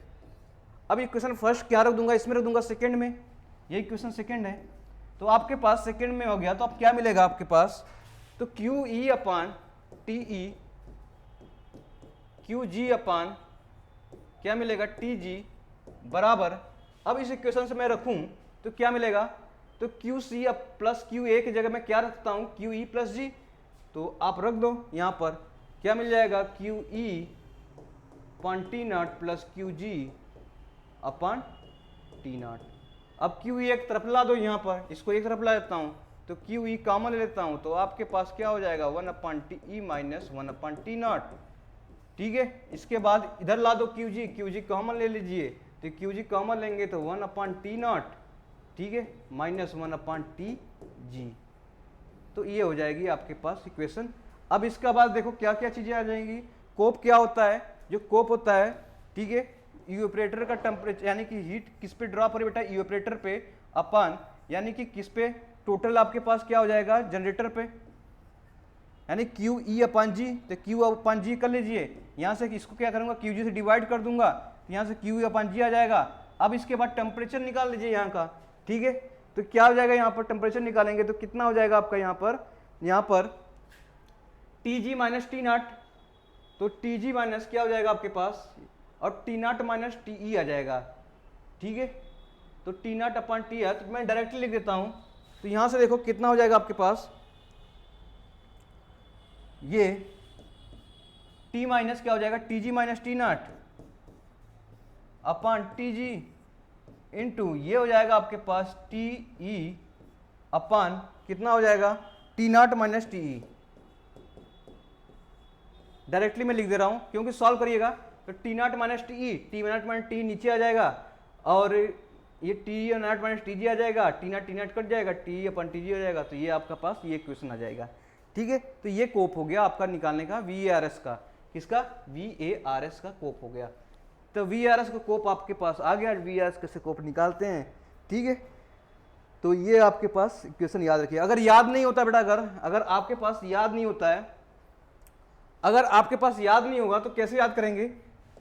[SPEAKER 1] अब इक्वेशन फर्स्ट क्या रख दूंगा, इसमें रख दूंगा सेकंड में, ये इक्वेशन सेकंड है तो आपके पास सेकंड में हो गया। तो अब क्या मिलेगा आपके पास, तो क्यू ई अपान टी ई, क्यू जी अपान क्या मिलेगा टी जी बराबर, अब इस इक्वेशन से मैं रखूं तो क्या मिलेगा, तो क्यू सी अब प्लस क्यू ए की जगह मैं क्या रखता हूं क्यू ई प्लस जी, तो आप रख दो यहां पर क्या मिल जाएगा Q E upon T naught plus Q G upon T naught. अब क्यू ई एक तरफ ला दो यहां पर, इसको एक तरफ ला देता हूं तो क्यू ई कॉमन ले लेता हूं तो आपके पास क्या हो जाएगा one upon T E minus one upon T not, ठीक है। इसके बाद इधर ला दो क्यू जी कॉमन ले लीजिए तो क्यू जी कॉमन लेंगे तो वन अपॉन टी नॉट, ठीक है, minus one upon T G, तो ये हो जाएगी आपके पास इक्वेशन। अब इसका बाद देखो क्या क्या चीजें आ जाएंगी, कोप क्या होता है, जो कोप होता है, ठीक है, इवेपोरेटर का टेम्परेचर यानी कि हीट किस पे ड्रॉप हो रही बेटा इवेपोरेटर पे अपन यानी कि किस पे, टोटल आपके पास क्या हो जाएगा जनरेटर पे, यानी क्यू ई अपान जी, तो क्यू अपान जी कर लीजिए, यहाँ से इसको क्या करूंगा क्यू जी से डिवाइड कर दूंगा तो यहाँ से क्यू ई अपान जी आ जाएगा। अब इसके बाद टेम्परेचर निकाल लीजिए यहाँ का, ठीक है, तो क्या हो जाएगा यहाँ पर टेम्परेचर निकालेंगे तो कितना हो जाएगा आपका यहाँ पर T G minus T nought, तो टी जी माइनस क्या हो जाएगा आपके पास और T not minus T E आ जाएगा, ठीक है, तो टी नॉट अपॉन टी है तो मैं डायरेक्टली लिख देता हूं तो यहां से देखो कितना हो जाएगा आपके पास, ये टी माइनस क्या हो जाएगा T G minus T naught upon T G into ये हो जाएगा आपके पास टी ई अपॉन कितना हो जाएगा T not minus T E. Directly मैं लिख दे रहा हूं क्योंकि सॉल्व करिएगा तो T not minus T E, T not minus T नीचे आ जाएगा और ये T not minus T G आ जाएगा, टी नॉट कट जाएगा, टी अपन टी जी हो जाएगा, तो ये आपका पास ये क्वेश्चन आ जाएगा, ठीक है। तो ये कोप हो गया आपका निकालने का वी ए आर एस का, किसका वी ए आर एस का कोप हो गया। तो वी आर एस का कोप आपके पास आ गया, वी आर एस कैसे कोप निकालते हैं, ठीक है। तो ये आपके पास इक्वेशन याद रखिए, अगर याद नहीं होता बेटा, अगर आपके पास याद नहीं होता है, अगर आपके पास याद नहीं होगा तो कैसे याद करेंगे,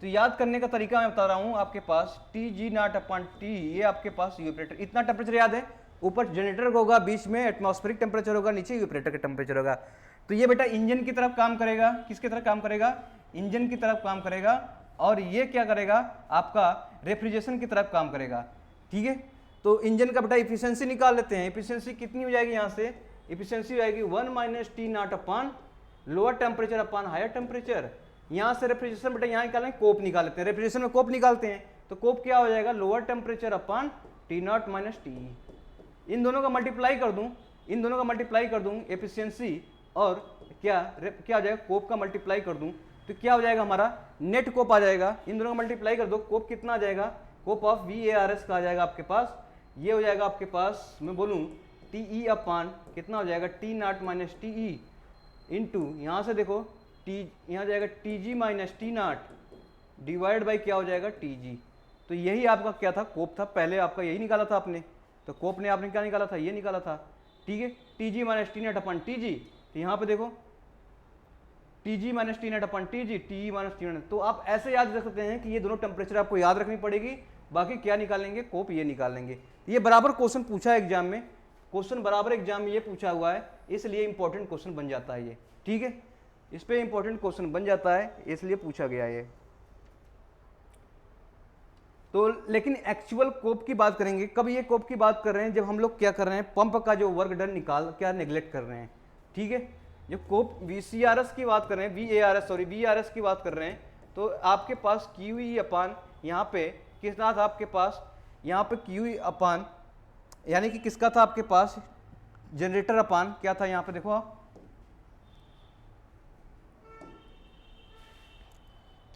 [SPEAKER 1] तो याद करने का तरीका मैं बता रहा हूं आपके पास T G nought upon T, ये आपके पास इवेपोरेटर, इतना टेम्परेचर याद है, ऊपर जनरेटर होगा, बीच में एटमॉस्फेरिक टेम्परेचर होगा, नीचे इवेपोरेटर का टेम्परेचर होगा। तो ये बेटा इंजन की तरफ काम करेगा, किसकी तरफ काम करेगा, इंजन की तरफ काम करेगा, और ये क्या करेगा आपका रेफ्रिजरेशन की तरफ काम करेगा, ठीक है। तो इंजन का बेटा इफिशियंसी निकाल लेते हैं, इफिशियंसी कितनी हो जाएगी, यहाँ से इफिशियंसी हो जाएगी one minus T naught upon lower temperature upon higher temperature. यहाँ से रेफ्रिजरेशन बेटा यहाँ निकालें, कोप निकाल लेते हैं, रेफ्रिजरेशन में कोप निकालते हैं तो कोप क्या हो जाएगा lower temperature upon T not minus T, इन दोनों का मल्टीप्लाई कर दूं, इन दोनों का मल्टीप्लाई कर दूं एफिशिएंसी और क्या हो जाएगा कोप का मल्टीप्लाई कर दूं तो क्या हो जाएगा हमारा नेट कोप आ जाएगा, इन दोनों का मल्टीप्लाई कर दो, कोप कितना आ जाएगा, COP of V A R S का आ जाएगा आपके पास, ये हो जाएगा आपके पास मैं बोलूँ टी ई अपॉन कितना हो जाएगा T not minus T E into यहाँ से देखो टी, यहाँ जाएगा T G minus T not divide by क्या हो जाएगा टी जी। तो यही आपका क्या था कोप था, पहले आपका यही निकाला था आपने, तो कोप ने आपने क्या निकाला था, ये निकाला था, ठीक है, T G minus T not upon T जी, तो यहाँ पे देखो T G minus T not upon T ji, T E minus T nought. तो आप ऐसे याद रख सकते हैं कि ये दोनों टेम्परेचर आपको याद रखनी पड़ेगी, बाकी क्या निकालेंगे कोप ये निकालेंगे। ये बराबर क्वेश्चन पूछा है एग्जाम में, क्वेश्चन बराबर एग्जाम में ये पूछा हुआ है, इसलिए इंपॉर्टेंट क्वेश्चन बन जाता है ये, ठीक है, इस पे इंपॉर्टेंट क्वेश्चन बन जाता है इसलिए पूछा गया ये। तो लेकिन एक्चुअल कोप की बात करेंगे, कब ये कोप की बात कर रहे हैं, जब हम लोग क्या कर रहे हैं पंप का जो वर्क डन निकाल क्या नेग्लेक्ट कर रहे हैं, ठीक है। जो कोप VCRS की बात कर रहे हैं, VARS की बात कर रहे हैं, तो आपके पास QE अपान यहाँ पे कितना था आपके पास, यहाँ पे QE अपान यानी कि किसका था आपके पास जनरेटर अपान क्या था यहाँ पे देखो आप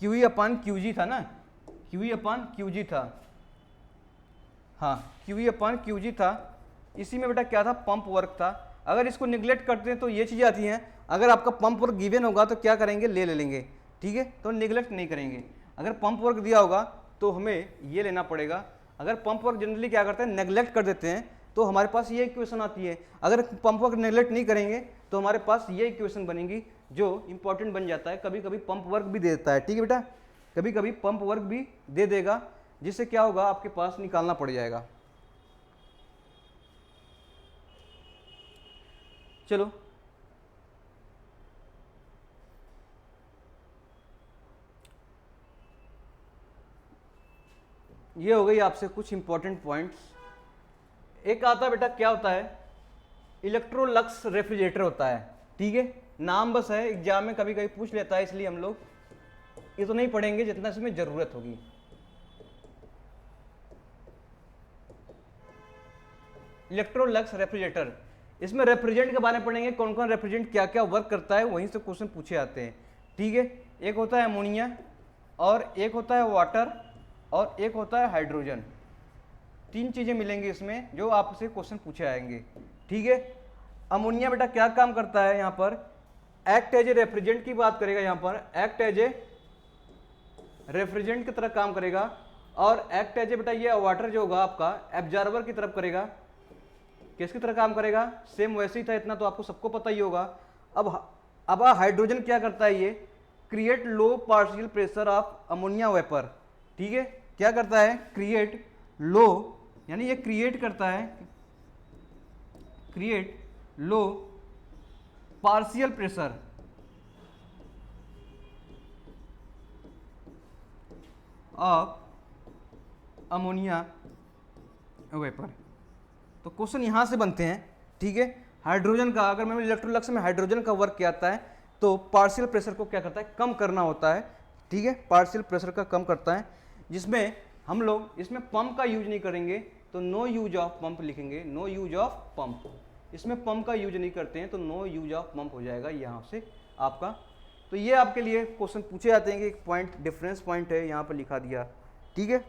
[SPEAKER 1] क्यू ई अपान क्यू जी था ना, क्यू ई अपान क्यू जी था, हाँ क्यू ई अपान क्यू जी था। इसी में बेटा क्या था, पंप वर्क था। अगर इसको निगलेक्ट करते हैं तो ये चीज़ें आती हैं। अगर आपका पंप वर्क गिवन होगा तो क्या करेंगे, ले लेंगे, ठीक है, तो निगलेक्ट नहीं करेंगे। अगर पंप वर्क दिया होगा तो हमें ये लेना पड़ेगा। अगर पंप वर्क जनरली क्या करते हैं, नेगलेक्ट कर देते हैं, तो हमारे पास ये इक्वेशन आती है। अगर पंप वर्क नेगलेक्ट नहीं करेंगे तो हमारे पास ये इक्वेशन बनेगी, जो इंपॉर्टेंट बन जाता है। कभी कभी पंप वर्क भी दे देता है, ठीक है बेटा, कभी कभी पंप वर्क भी दे देगा, जिससे क्या होगा, आपके पास निकालना पड़ जाएगा। चलो ये हो गई आपसे कुछ इंपॉर्टेंट पॉइंट्स। एक आता बेटा क्या होता है, इलेक्ट्रोलक्स रेफ्रिजरेटर होता है, ठीक है, नाम बस है, एग्जाम में कभी कभी पूछ लेता है, इसलिए हम लोग ये तो नहीं पढ़ेंगे जितना इसमें जरूरत होगी। इलेक्ट्रोलक्स रेफ्रिजरेटर, इसमें रेफ्रिजरेंट के बारे में पढ़ेंगे, कौन कौन रेफ्रिजरेंट क्या क्या वर्क करता है, वहीं से क्वेश्चन पूछे आते हैं, ठीक है। एक होता है अमोनिया, और एक होता है वाटर, और एक होता है हाइड्रोजन। तीन चीजें मिलेंगी इसमें जो आपसे क्वेश्चन पूछे आएंगे, ठीक है। अमोनिया बेटा क्या काम करता है, यहाँ पर एक्ट एज ए रेफ्रिजरेंट की बात करेगा, यहाँ पर एक्ट एज ए रेफ्रिजरेंट की तरह काम करेगा, और एक्ट एज ए बेटा ये वाटर जो होगा आपका एब्जॉर्बर की तरफ करेगा। किसकी तरह काम करेगा, सेम वैसे ही था, इतना तो आपको सबको पता ही होगा। अब हाइड्रोजन क्या करता है, ये create low partial pressure of ammonia vapour, ठीक है, क्या करता है, क्रिएट लो, यानी ये क्रिएट करता है, create low partial pressure of ammonia vapour. तो क्वेश्चन यहां से बनते हैं, ठीक है। हाइड्रोजन का, अगर मैं इलेक्ट्रोलक्स में हाइड्रोजन का वर्क क्या आता है, तो पार्शियल प्रेशर को क्या करता है, कम करना होता है, ठीक है, पार्शियल प्रेशर का कम करता है, जिसमें हम लोग इसमें पंप का यूज नहीं करेंगे, तो नो यूज ऑफ पंप लिखेंगे, नो यूज ऑफ पंप। इसमें पंप का यूज नहीं करते हैं तो नो यूज ऑफ पंप हो जाएगा यहाँ से आपका। तो ये आपके लिए क्वेश्चन पूछे जाते हैं कि एक पॉइंट डिफरेंस पॉइंट है, यहाँ पर लिखा दिया, ठीक है।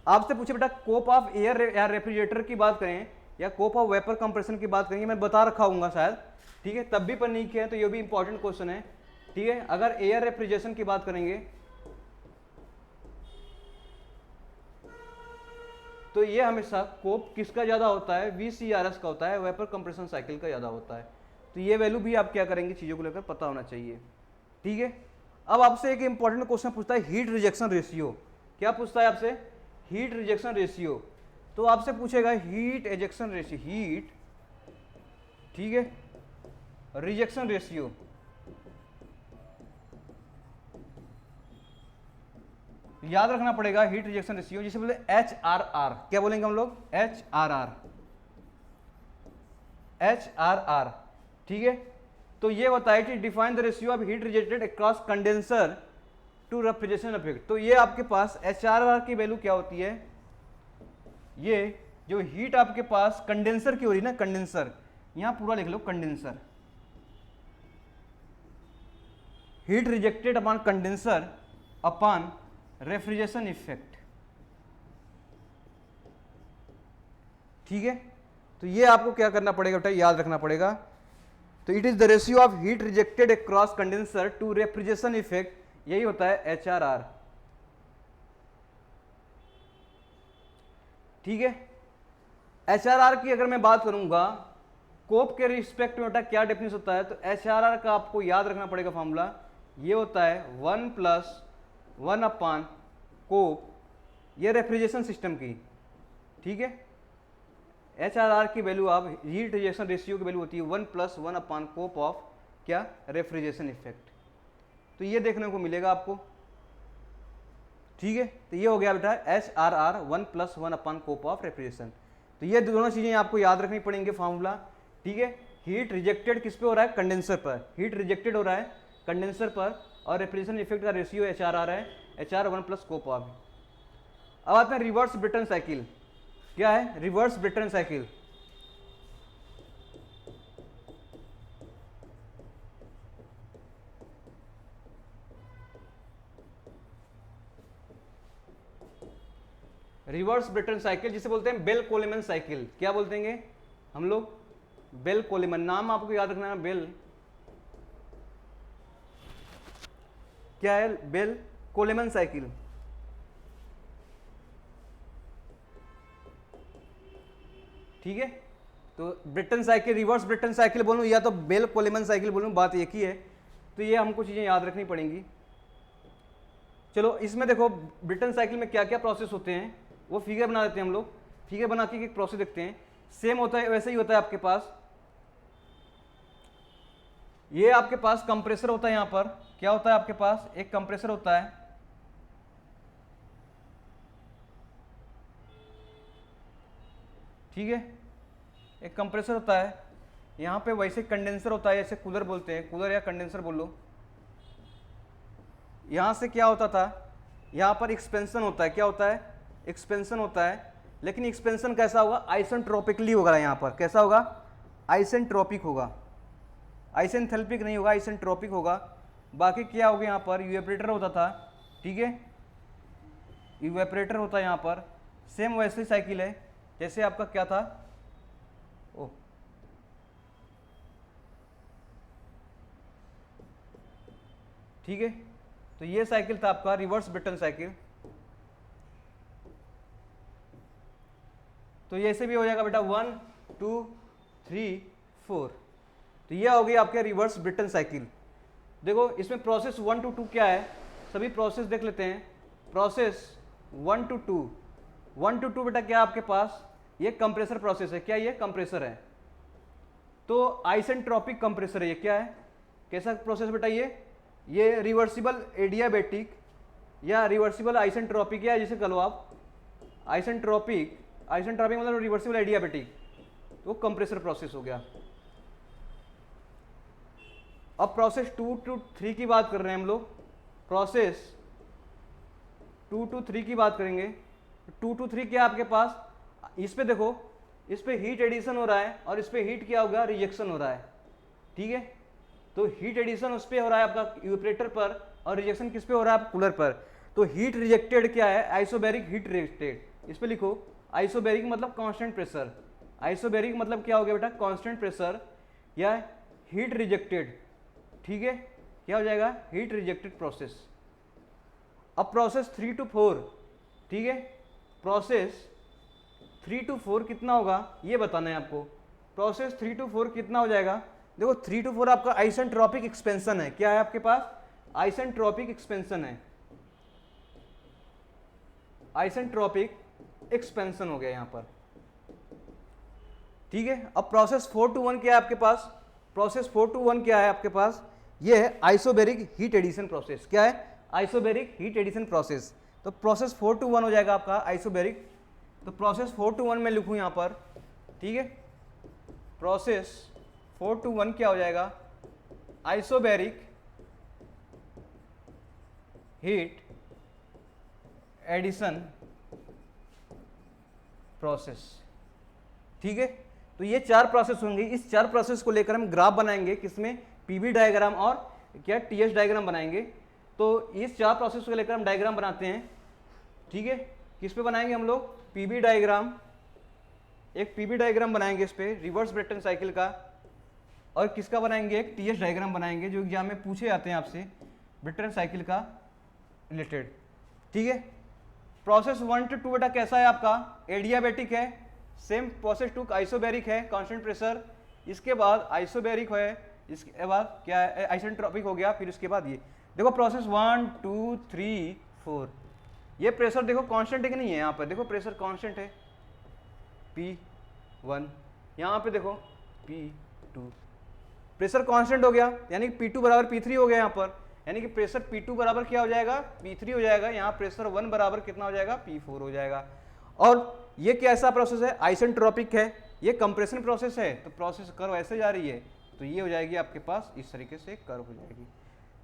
[SPEAKER 1] आपसे पूछे बेटा कोप ऑफ एयर या रेफ्रिजरेटर की बात करें, या कोप ऑफ वेपर कंप्रेशन की बात करेंगे, मैं बता रखा हूँ शायद, ठीक है, तब भी पर नहीं किया है, तो ये भी इंपॉर्टेंट क्वेश्चन है, ठीक है। अगर एयर रेफ्रिजरेशन की बात करेंगे तो ये हमेशा कोप किसका ज्यादा होता है, VCRS का होता है, वेपर कंप्रेशन साइकिल का ज्यादा होता है। तो ये वैल्यू भी आप क्या करेंगे, चीजों को लेकर पता होना चाहिए, ठीक है। अब आपसे एक इंपॉर्टेंट क्वेश्चन पूछता है हीट रिजेक्शन रेशियो। क्या पूछता है आपसे, हीट रिजेक्शन रेशियो। तो आपसे पूछेगा हीट एजेक्शन रेशियो, हीट, ठीक है, रिजेक्शन रेशियो, याद रखना पड़ेगा हीट रिजेक्शन रेशियो, जिसे बोलते हैं HRR। क्या बोलेंगे हम लोग, HRR, HRR, ठीक है। तो ये होता है कि define the ratio of heat rejected across condenser to refrigeration effect. तो ये आपके पास HRR की वैल्यू क्या होती है, ये जो हीट आपके पास कंडेंसर की हो रही है ना, कंडेंसर, यहां पूरा लिख लो, condenser, heat rejected upon condenser upon refrigeration effect, ठीक है। तो ये आपको क्या करना पड़ेगा बेटा, याद रखना पड़ेगा। तो it is the ratio of heat rejected across condenser to refrigeration effect, यही होता है HRR, ठीक है। HRR की अगर मैं बात करूंगा कोप के रिस्पेक्ट में बेटा क्या डिफरेंस होता है, तो HRR का आपको याद रखना पड़ेगा फॉर्मूला, ये होता है 1+1 अपान कोप, ये रेफ्रिजरेशन सिस्टम की, ठीक है। HRR की वैल्यू आप हीट रिजेक्शन रेशियो की वैल्यू होती है 1+1 अपान कोप ऑफ क्या, रेफ्रिजरेशन इफेक्ट। तो ये देखने को मिलेगा आपको, ठीक है। तो ये हो गया बेटा HRR 1+1 upon COP of refrigeration. तो ये दोनों चीजें आपको याद रखनी पड़ेंगे फॉर्मूला, ठीक है। हीट रिजेक्टेड किस पे हो रहा है, कंडेंसर पर, हीट रिजेक्टेड हो रहा है कंडेंसर पर, और रेफ्रिजरेशन इफेक्ट का रेशियो HRR है, HR 1+ कोप ऑफ। अब आते हैं रिवर्स ब्रेटन साइकिल। क्या है reverse Brayton cycle, reverse Brayton cycle जिसे बोलते हैं बेल कोलेमन साइकिल। क्या बोलते हैं हम लोग? Bell Coleman. नाम आपको याद रखना है, बेल क्या है? Bell Coleman cycle. ठीक है, तो Brayton cycle, reverse Brayton cycle बोलूं या तो बेल कोलेमन साइकिल बोलूं, बात एक ही है। तो ये हमको चीजें याद रखनी पड़ेंगी। चलो इसमें देखो ब्रेटन साइकिल में क्या क्या प्रोसेस होते हैं वो फिगर बना देते हैं हम लोग। फिगर बना के एक प्रोसेस देखते हैं। सेम होता है, वैसे ही होता है आपके पास। ये आपके पास कंप्रेसर होता है। यहां पर क्या होता है आपके पास? एक कंप्रेसर होता है। ठीक है, एक कंप्रेसर होता है। यहां पे वैसे कंडेंसर होता है, जैसे कूलर बोलते हैं, कूलर या कंडेंसर बोल लो। यहां से क्या होता था? यहां पर एक्सपेंशन होता है। क्या होता है? एक्सपेंशन होता है। लेकिन एक्सपेंशन कैसा होगा? आइसेंट्रोपिकली होगा। यहां पर कैसा होगा? आइसेंट्रोपिक होगा, आइसेंथैल्पिक नहीं होगा, आइसेंट्रोपिक होगा। बाकी क्या होगा? यहां पर इवेपरेटर होता था। ठीक है, इवेपरेटर होता है यहां पर। सेम वैसे साइकिल है जैसे आपका क्या था। ओ ठीक है, तो ये साइकिल था आपका रिवर्स ब्रेटन साइकिल। तो ये ऐसे भी हो जाएगा बेटा 1 2 3 4। तो ये हो गई आपके रिवर्स ब्रेटन साइकिल। देखो इसमें प्रोसेस 1 to 2 क्या है, सभी प्रोसेस देख लेते हैं। प्रोसेस 1 to 2, 1 to 2 बेटा क्या आपके पास? ये कंप्रेसर प्रोसेस है। क्या ये? कंप्रेसर है। तो आइसेंट्रोपिक कंप्रेसर है ये। क्या है? कैसा प्रोसेस बेटा ये रिवर्सिबल एडियाबैटिक या रिवर्सिबल आइसेंट्रोपिक, या जिसे कह लो आप आइसेंट्रोपिक। आइसेंट्रोपिक मतलब रिवर्सिबल एडियाबैटिक, तो कंप्रेसर प्रोसेस हो गया। अब प्रोसेस 2 to 3 की बात कर रहे हैं हम लोग। प्रोसेस 2 to 3 की बात करेंगे। 2 to 3 क्या आपके पास? इस पे देखो, इस पे हीट एडिशन हो रहा है और इस पे हीट क्या होगा? रिजेक्शन हो रहा है। ठीक है, तो हीट एडिशन उस पे हो रहा है आपका इवेपरेटर पर, और रिजेक्शन किस पे हो रहा है? कूलर पर। तो हीट रिजेक्टेड क्या है? Isobaric heat rejected. इस पे लिखो आइसोबैरिक मतलब कांस्टेंट प्रेशर। आइसोबैरिक मतलब क्या हो गया बेटा? कांस्टेंट प्रेशर या हीट रिजेक्टेड। ठीक है, क्या हो जाएगा? Heat rejected process. अब प्रोसेस 3 to 4, ठीक है, प्रोसेस 3 to 4 कितना होगा ये बताना है आपको। प्रोसेस 3 to 4 कितना हो जाएगा? देखो 3 to 4 आपका आइसेंट्रोपिक एक्सपेंशन है। क्या है आपके पास? आइसेंट्रोपिक एक्सपेंशन है। आइसेंट्रोपिक एक्सपेंशन हो गया यहां पर। ठीक है, अब प्रोसेस 4 to 1 क्या है आपके पास? प्रोसेस 4 to 1 क्या है आपके पास? ये है आइसोबैरिक हीट एडिशन प्रोसेस। क्या है? Isobaric heat addition process. तो प्रोसेस 4 to 1 हो जाएगा आपका आइसोबैरिक। तो प्रोसेस 4 to 1 में लिखूं यहां पर। ठीक है, प्रोसेस 4 to 1 क्या हो जाएगा? Isobaric heat addition process. ठीक है, तो ये 4 प्रोसेस होंगे। इस 4 प्रोसेस को लेकर हम ग्राफ बनाएंगे, किसमें? पीवी डायग्राम और क्या? टीएस डायग्राम बनाएंगे। तो इस 4 प्रोसेस को लेकर हम डायग्राम बनाते हैं। ठीक है, किस पे बनाएंगे हम लोग? PV diagram. एक पीवी डायग्राम बनाएंगे इस पे रिवर्स ब्रेटन साइकिल का, और किसका बनाएंगे? एक टीएस डायग्राम बनाएंगे जो एग्जाम में पूछे जाते हैं आपसे ब्रेटन साइकिल का रिलेटेड। ठीक है, प्रोसेस 1 to 2 बेटा कैसा है आपका? एडियाबैटिक है। सेम प्रोसेस 2 आइसोबैरिक है, कांस्टेंट प्रेशर। इसके बाद आइसोबैरिक है, इसके बाद क्या है? आइसेंट्रोपिक हो गया। फिर उसके बाद ये देखो प्रोसेस 1 2 3 4, ये प्रेशर देखो कांस्टेंट है कि नहीं है? यहाँ पर देखो प्रेशर कांस्टेंट है P1, यहाँ पे देखो P2, प्रेशर कांस्टेंट हो गया, यानी कि P2 बराबर P3 हो गया यहाँ पर। यानी कि प्रेशर P2 बराबर क्या हो जाएगा? P3 हो जाएगा। यहाँ प्रेशर 1 बराबर कितना हो जाएगा? P4 हो जाएगा। और ये कैसा प्रोसेस है? आइसेंट्रोपिक है। ये कंप्रेशन प्रोसेस है, तो प्रोसेस कर्व ऐसे जा रही है, तो ये हो जाएगी आपके पास इस तरीके से कर्व हो जाएगी।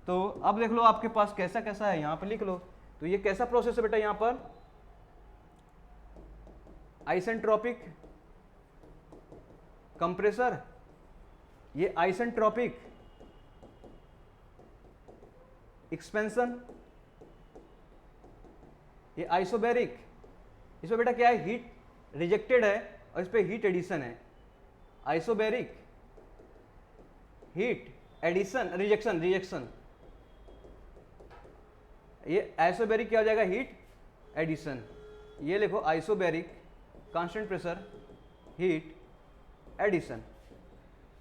[SPEAKER 1] तो अब देख लो आपके पास कैसा कैसा है, यहाँ पर लिख लो। तो ये कैसा प्रोसेस है बेटा? यहाँ पर आइसेंट्रोपिक कंप्रेसर, ये आइसेंट्रोपिक एक्सपेंशन, ये आइसोबैरिक इसमें बेटा क्या है, हीट रिजेक्टेड है और इस पे हीट एडिशन है। Isobaric heat addition rejection, rejection, ये आइसोबैरिक क्या हो जाएगा, हीट एडिशन। ये लिखो isobaric constant pressure heat addition.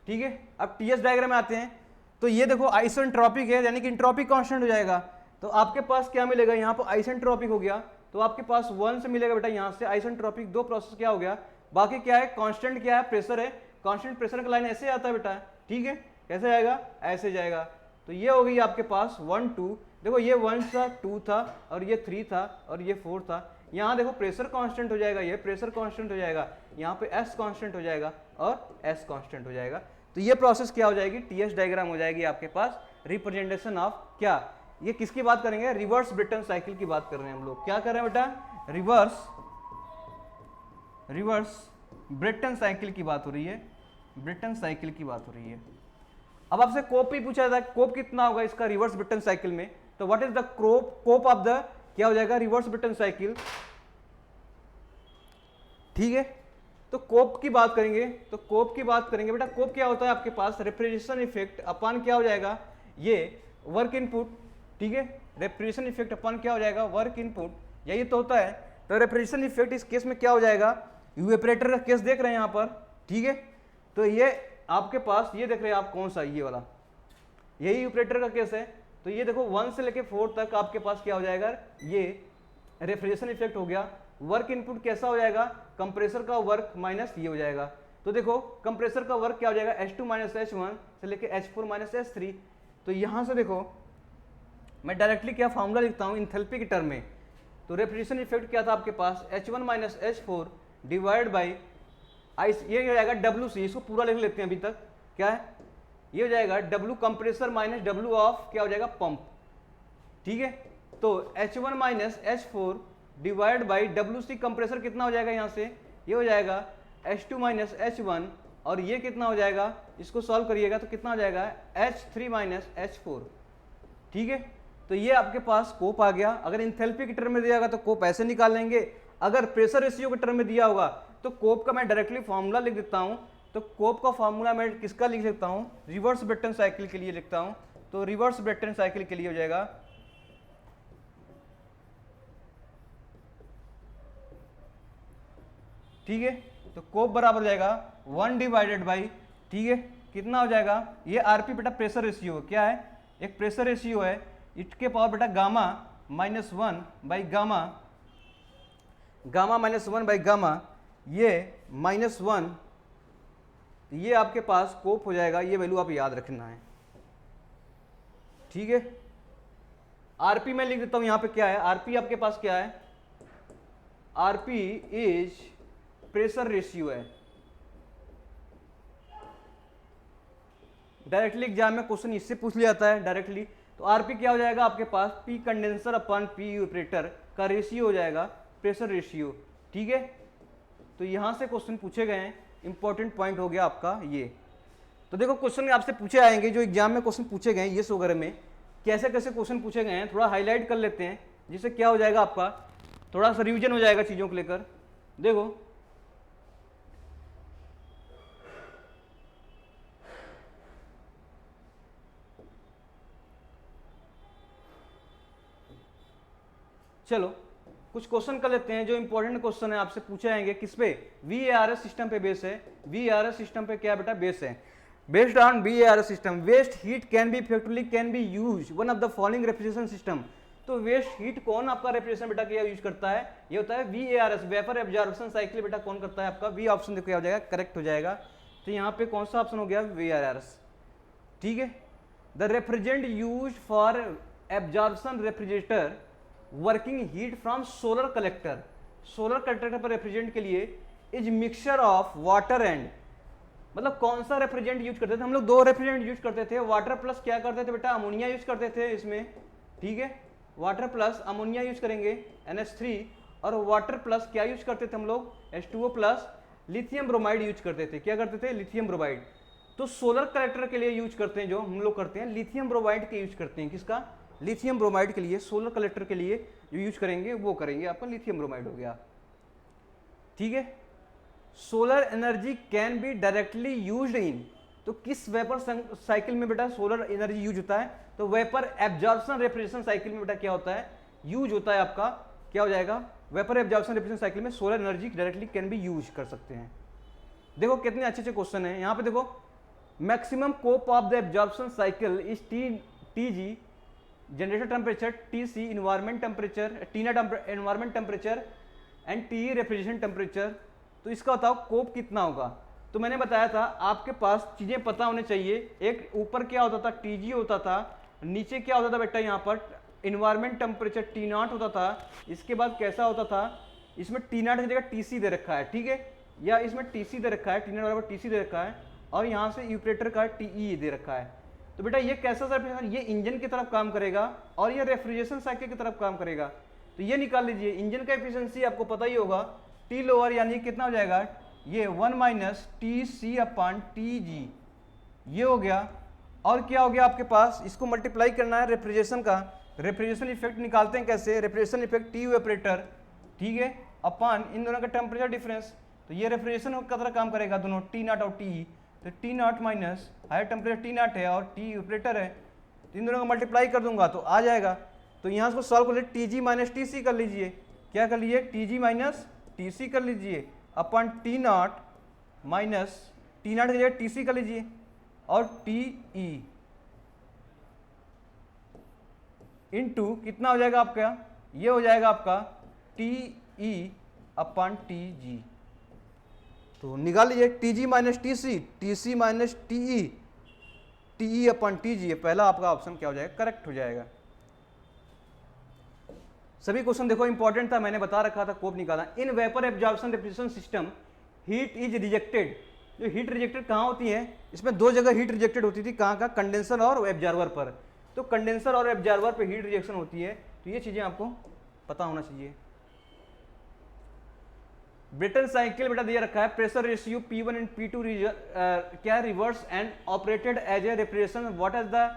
[SPEAKER 1] ठीक है, अब टीएस डायग्राम में आते हैं। तो ये देखो आइसेंट्रोपिक है, यानी कि इंट्रोपिक कांस्टेंट हो जाएगा। तो आपके पास क्या मिलेगा, यहाँ पर आइसेंट्रोपिक हो गया, तो आपके पास 1 से मिलेगा बेटा यहाँ से आइसेंट्रोपिक, 2 प्रोसेस क्या हो गया। बाकी क्या है, कांस्टेंट क्या है, प्रेशर है। कांस्टेंट प्रेशर का लाइन ऐसे आता है बेटा, ठीक है, कैसे जाएगा, ऐसे जाएगा। तो ये हो गई आपके पास 1 2, देखो ये 1 था, 2 था, और ये 3 था, और ये 4 था। यहाँ देखो प्रेशर कांस्टेंट हो जाएगा, ये प्रेशर कांस्टेंट हो जाएगा, यहाँ पे एस कांस्टेंट हो जाएगा और एस कांस्टेंट हो जाएगा। तो ये प्रोसेस क्या हो जाएगी, टीएस डायग्राम हो जाएगी आपके पास, रिप्रेजेंटेशन ऑफ क्या, ये किसकी बात करेंगे, रिवर्स ब्रेटन साइकिल की बात कर रहे हैं हम लोग। क्या कर रहे हैं बेटा, रिवर्स ब्रेटन साइकिल की बात हो रही है, ब्रेटन साइकिल की बात हो रही है। अब आपसे कोप भी पूछा था, कोप कितना होगा इसका रिवर्स ब्रेटन साइकिल में। तो what is the COP of the, क्या हो जाएगा, रिवर्स ब्रेटन साइकिल। ठीक है, तो कोप की बात करेंगे, तो कोप की बात करेंगे बेटा, कोप क्या होता है आपके पास, रेफ्रिजरेशन इफेक्ट अपन क्या हो जाएगा, ये वर्क इनपुट। ठीक है, रेफ्रिजरेशन इफेक्ट अपन क्या हो जाएगा, वर्क इनपुट, यही तो होता है। तो रेफ्रिजरेशन इफेक्ट इस केस में क्या हो जाएगा, इवेपोरेटर का केस देख रहे हैं यहाँ पर। ठीक है, तो ये आपके पास ये देख रहे हैं आप, कौन सा, ये वाला, यही इवेपोरेटर का केस है। तो ये देखो 1 से लेके 4 तक आपके पास क्या हो जाएगा, ये रेफ्रिजरेशन इफेक्ट हो गया। वर्क इनपुट कैसा हो जाएगा, कंप्रेसर का वर्क माइनस ये हो जाएगा। तो देखो कंप्रेसर का वर्क क्या हो जाएगा, H2 माइनस H1 से लेके H4 माइनस H3। तो यहां से देखो मैं डायरेक्टली क्या फॉर्मूला लिखता हूं इंथैल्पी के टर्म में। तो रेफ्रिजरेशन इफेक्ट क्या था आपके पास, H1 minus H4 divide by ये हो जाएगा WC, इसको पूरा लिख लेते हैं अभी तक, क्या है, ये हो जाएगा W compressor minus W of क्या हो जाएगा, पंप। ठीक है, तो H1 minus H4 divide by WC compressor कितना हो जाएगा, यहाँ से ये हो जाएगा H2 माइनस H1, और ये कितना हो जाएगा, इसको सॉल्व करिएगा तो कितना हो जाएगा, H3 माइनस H4। ठीक है, तो ये आपके पास कोप आ गया। अगर इंथैल्पी के टर्म में दिया होगा तो कोप ऐसे निकाल लेंगे, अगर प्रेशर रेशियो के टर्म में दिया होगा तो कोप का मैं डायरेक्टली फॉर्मूला लिख देता हूं। तो कोप का फॉर्मूला मैं किसका लिख सकता हूं, रिवर्स ब्रेटन साइकिल के लिए लिखता हूं। तो रिवर्स ब्रेटन साइकिल के लिए हो जाएगा, ठीक है, तो कोप बराबर हो जाएगा 1 डिवाइडेड बाई, ठीक है, कितना हो जाएगा, ये आरपी बेटा प्रेशर रेशियो क्या है, एक प्रेशर रेशियो है, इसके पावर बेटा gamma minus 1 by gamma, gamma minus 1 by gamma, ये -1, ये आपके पास कोप हो जाएगा। ये वैल्यू आप याद रखना है, ठीक है। आरपी मैं लिख देता हूं यहां पे, क्या है आरपी आपके पास, क्या है आरपी इज प्रेशर रेशियो है। डायरेक्टली एग्जाम में क्वेश्चन इससे पूछ लिया जाता है डायरेक्टली। तो आरपी क्या हो जाएगा आपके पास, पी कंडेंसर अपन पी इवेपोरेटर का रेशियो हो जाएगा, प्रेशर रेशियो, ठीक है। तो यहां से क्वेश्चन पूछे गए हैं, इंपॉर्टेंट पॉइंट हो गया आपका ये। तो देखो क्वेश्चन आपसे पूछे आएंगे, जो एग्जाम में क्वेश्चन पूछे गए हैं ये वगैरह में कैसे कैसे क्वेश्चन पूछे गए हैं, थोड़ा हाईलाइट कर लेते हैं, जिससे क्या हो जाएगा आपका थोड़ा सा रिवीजन हो जाएगा चीजों को लेकर। देखो चलो कुछ क्वेश्चन कर लेते हैं जो इंपॉर्टेंट क्वेश्चन है, आपसे पूछे जाएंगे किस पे, VARS सिस्टम पे बेस है। VARS सिस्टम पे क्या बेटा बेस है, based on VARS system waste heat can be effectively can be use one of the following refrigeration system. तो वेस्ट हीट कौन आपका रेफ्रिजरेशन बेटा क्या यूज करता है, ये होता है VARS, वेपर एब्जॉर्प्शन साइकिल बेटा कौन करता है आपका, बी ऑप्शन देखो क्या हो जाएगा, करेक्ट हो जाएगा। तो यहाँ पे कौन सा ऑप्शन हो गया, VARS, ठीक है। The refrigerant use for absorption refrigerator working heat from solar collector, solar collector पर रेफ्रिजरेंट के लिए is mixture of water and, मतलब कौन सा रेफ्रिजरेंट यूज करते थे हम लोग, दो रेफ्रिजरेंट यूज करते थे, वाटर प्लस क्या करते थे बेटा अमोनिया यूज करते थे इसमें, ठीक है। वाटर प्लस अमोनिया यूज करेंगे NH3, और वाटर प्लस क्या यूज करते थे हम लोग H2O plus lithium bromide use करते थे, क्या करते थे लिथियम ब्रोमाइड। तो सोलर कलेक्टर के लिए यूज करते हैं जो हम लोग करते हैं लिथियम ब्रोमाइड के यूज करते हैं, किसका लिथियम ब्रोमाइड के लिए, सोलर कलेक्टर के लिए जो यूज करेंगे वो करेंगे आपका लिथियम ब्रोमाइड हो गया, ठीक है। Solar energy can be directly used in, तो किस वेपर साइकिल में बेटा सोलर एनर्जी यूज होता है, तो वेपर एब्जॉर्प्शन रेफ्रिजरेशन साइकिल में बेटा क्या होता है, यूज होता है आपका, क्या हो जाएगा, वेपर एब्जॉर्प्शन रेफ्रिजरेशन साइकिल में solar energy directly can be use कर सकते हैं। देखो कितने अच्छे अच्छे क्वेश्चन है यहाँ पे, देखो maximum COP of the absorption cycle is T G generator temperature, T C environment temperature, T net environment temperature and T refrigeration temperature. तो इसका बताओ कोप कितना होगा। तो मैंने बताया था आपके पास चीजें पता होने चाहिए, एक ऊपर क्या होता था टीजी होता था, नीचे क्या होता था बेटा यहाँ पर इन्वायरमेंट टेम्परेचर टी नॉट होता था, इसके बाद कैसा होता था, इसमें टी नॉट की जगह टीसी दे रखा है, ठीक है, या इसमें टीसी दे रखा है, टी नॉट बराबर टीसी दे रखा है, और यहाँ से यूपरेटर का टीई दे रखा है। तो बेटा ये कैसा सर, ये इंजन की तरफ काम करेगा और ये रेफ्रिजरेशन साइकिल की तरफ काम करेगा। तो ये निकाल लीजिए, इंजन का एफिशिएंसी आपको पता ही होगा, टी लोअर यानी कितना हो जाएगा, ये 1 माइनस टी सी अपन टी जी, ये हो गया। और क्या हो गया आपके पास, इसको मल्टीप्लाई करना है रेफ्रिजरेशन का, रेफ्रिजरेशन इफेक्ट निकालते हैं कैसे, रेफ्रिजरेशन इफेक्ट टी इवेपोरेटर, ठीक है, अपन इन दोनों का टेम्परेचर डिफरेंस, तो ये रेफ्रिजरेशन का तरह काम करेगा दोनों, टी नॉट और टी, तो T not minus higher temperature T naught है और टी इवेपोरेटर है, तो इन दोनों का मल्टीप्लाई कर दूंगा तो आ जाएगा। तो यहाँ इसको सॉल्व कर लीजिए, T G minus T C कर लीजिए, क्या कर लीजिए, T G minus T C कर लीजिए upon T not minus T nought की जगह टी सी कर लीजिए और टी ई इंटू कितना हो जाएगा आपका, ये हो जाएगा आपका टी ई अपन टी जी। तो निकाल लीजिए T G minus T C minus T E upon T G, पहला आपका ऑप्शन क्या हो जाएगा, करेक्ट हो जाएगा। सभी क्वेश्चन देखो इंपॉर्टेंट था, मैंने बता रखा था कोप निकालना। In vapour absorption refrigeration system heat is rejected, जो हीट रिजेक्टेड कहाँ होती है, इसमें दो जगह हीट रिजेक्टेड होती थी, कहाँ का, कंडेंसर और एब्जॉर्वर पर। तो कंडेंसर और एब्जॉर्वर पे हीट रिजेक्शन होती है, तो ये चीजें आपको पता होना चाहिए। ब्रिटन साइकिल बेटा दिया रखा है, pressure ratio P1 and P2 क्या reverse and operated as a refrigeration, what is the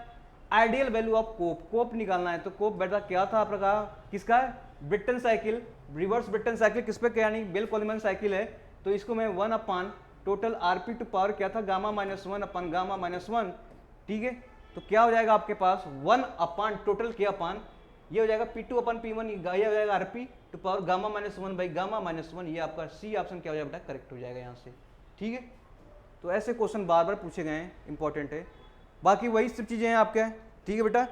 [SPEAKER 1] ideal value of COP, COP निकालना है। तो कोप बेटा क्या था आपका, किसका, Brayton cycle, reverse Brayton cycle किस पे, क्या यानी बेल कोलमैन साइकिल है, तो इसको मैं 1 अपान टोटल आरपी टू पावर क्या था, गामा माइनस 1 अपन गामा माइनस 1, ठीक है। तो क्या हो जाएगा आपके पास 1 अपान टोटल के अपान, ये हो जाएगा P2 अपन P1, ये हो जाएगा RP to power gamma minus 1 by gamma minus 1, ये आपका सी ऑप्शन क्या हो जाएगा बेटा, करेक्ट हो जाएगा यहाँ से, ठीक है। तो ऐसे क्वेश्चन बार बार पूछे गए हैं, इंपॉर्टेंट है, बाकी वही सब चीज़ें हैं आपके, ठीक है बेटा।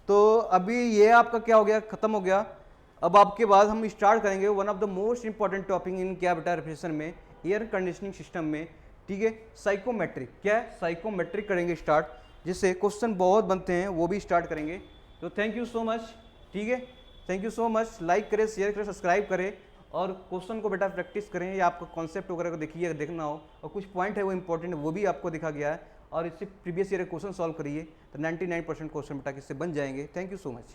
[SPEAKER 1] तो अभी ये आपका क्या हो गया, खत्म हो गया। अब आपके बाद हम स्टार्ट करेंगे one of the most important topic in क्या बेटा, रेफ्रिजरेशन में, एयर कंडीशनिंग सिस्टम में, ठीक है, साइकोमेट्रिक, क्या है, साइकोमेट्रिक करेंगे स्टार्ट, जिससे क्वेश्चन बहुत बनते हैं, वो भी स्टार्ट करेंगे। तो थैंक यू सो मच, ठीक है, thank you so much, like करें, शेयर करें, सब्सक्राइब करें और क्वेश्चन को बेटा प्रैक्टिस करें, या आपको कॉन्सेप्ट वगैरह को देखिए, देखना हो और कुछ पॉइंट है वो इंपॉर्टेंट है, वो भी आपको दिखा गया है, और इससे प्रीवियस ईयर क्वेश्चन सॉल्व करिए तो 99% क्वेश्चन बेटा किससे बन जाएंगे। Thank you so much.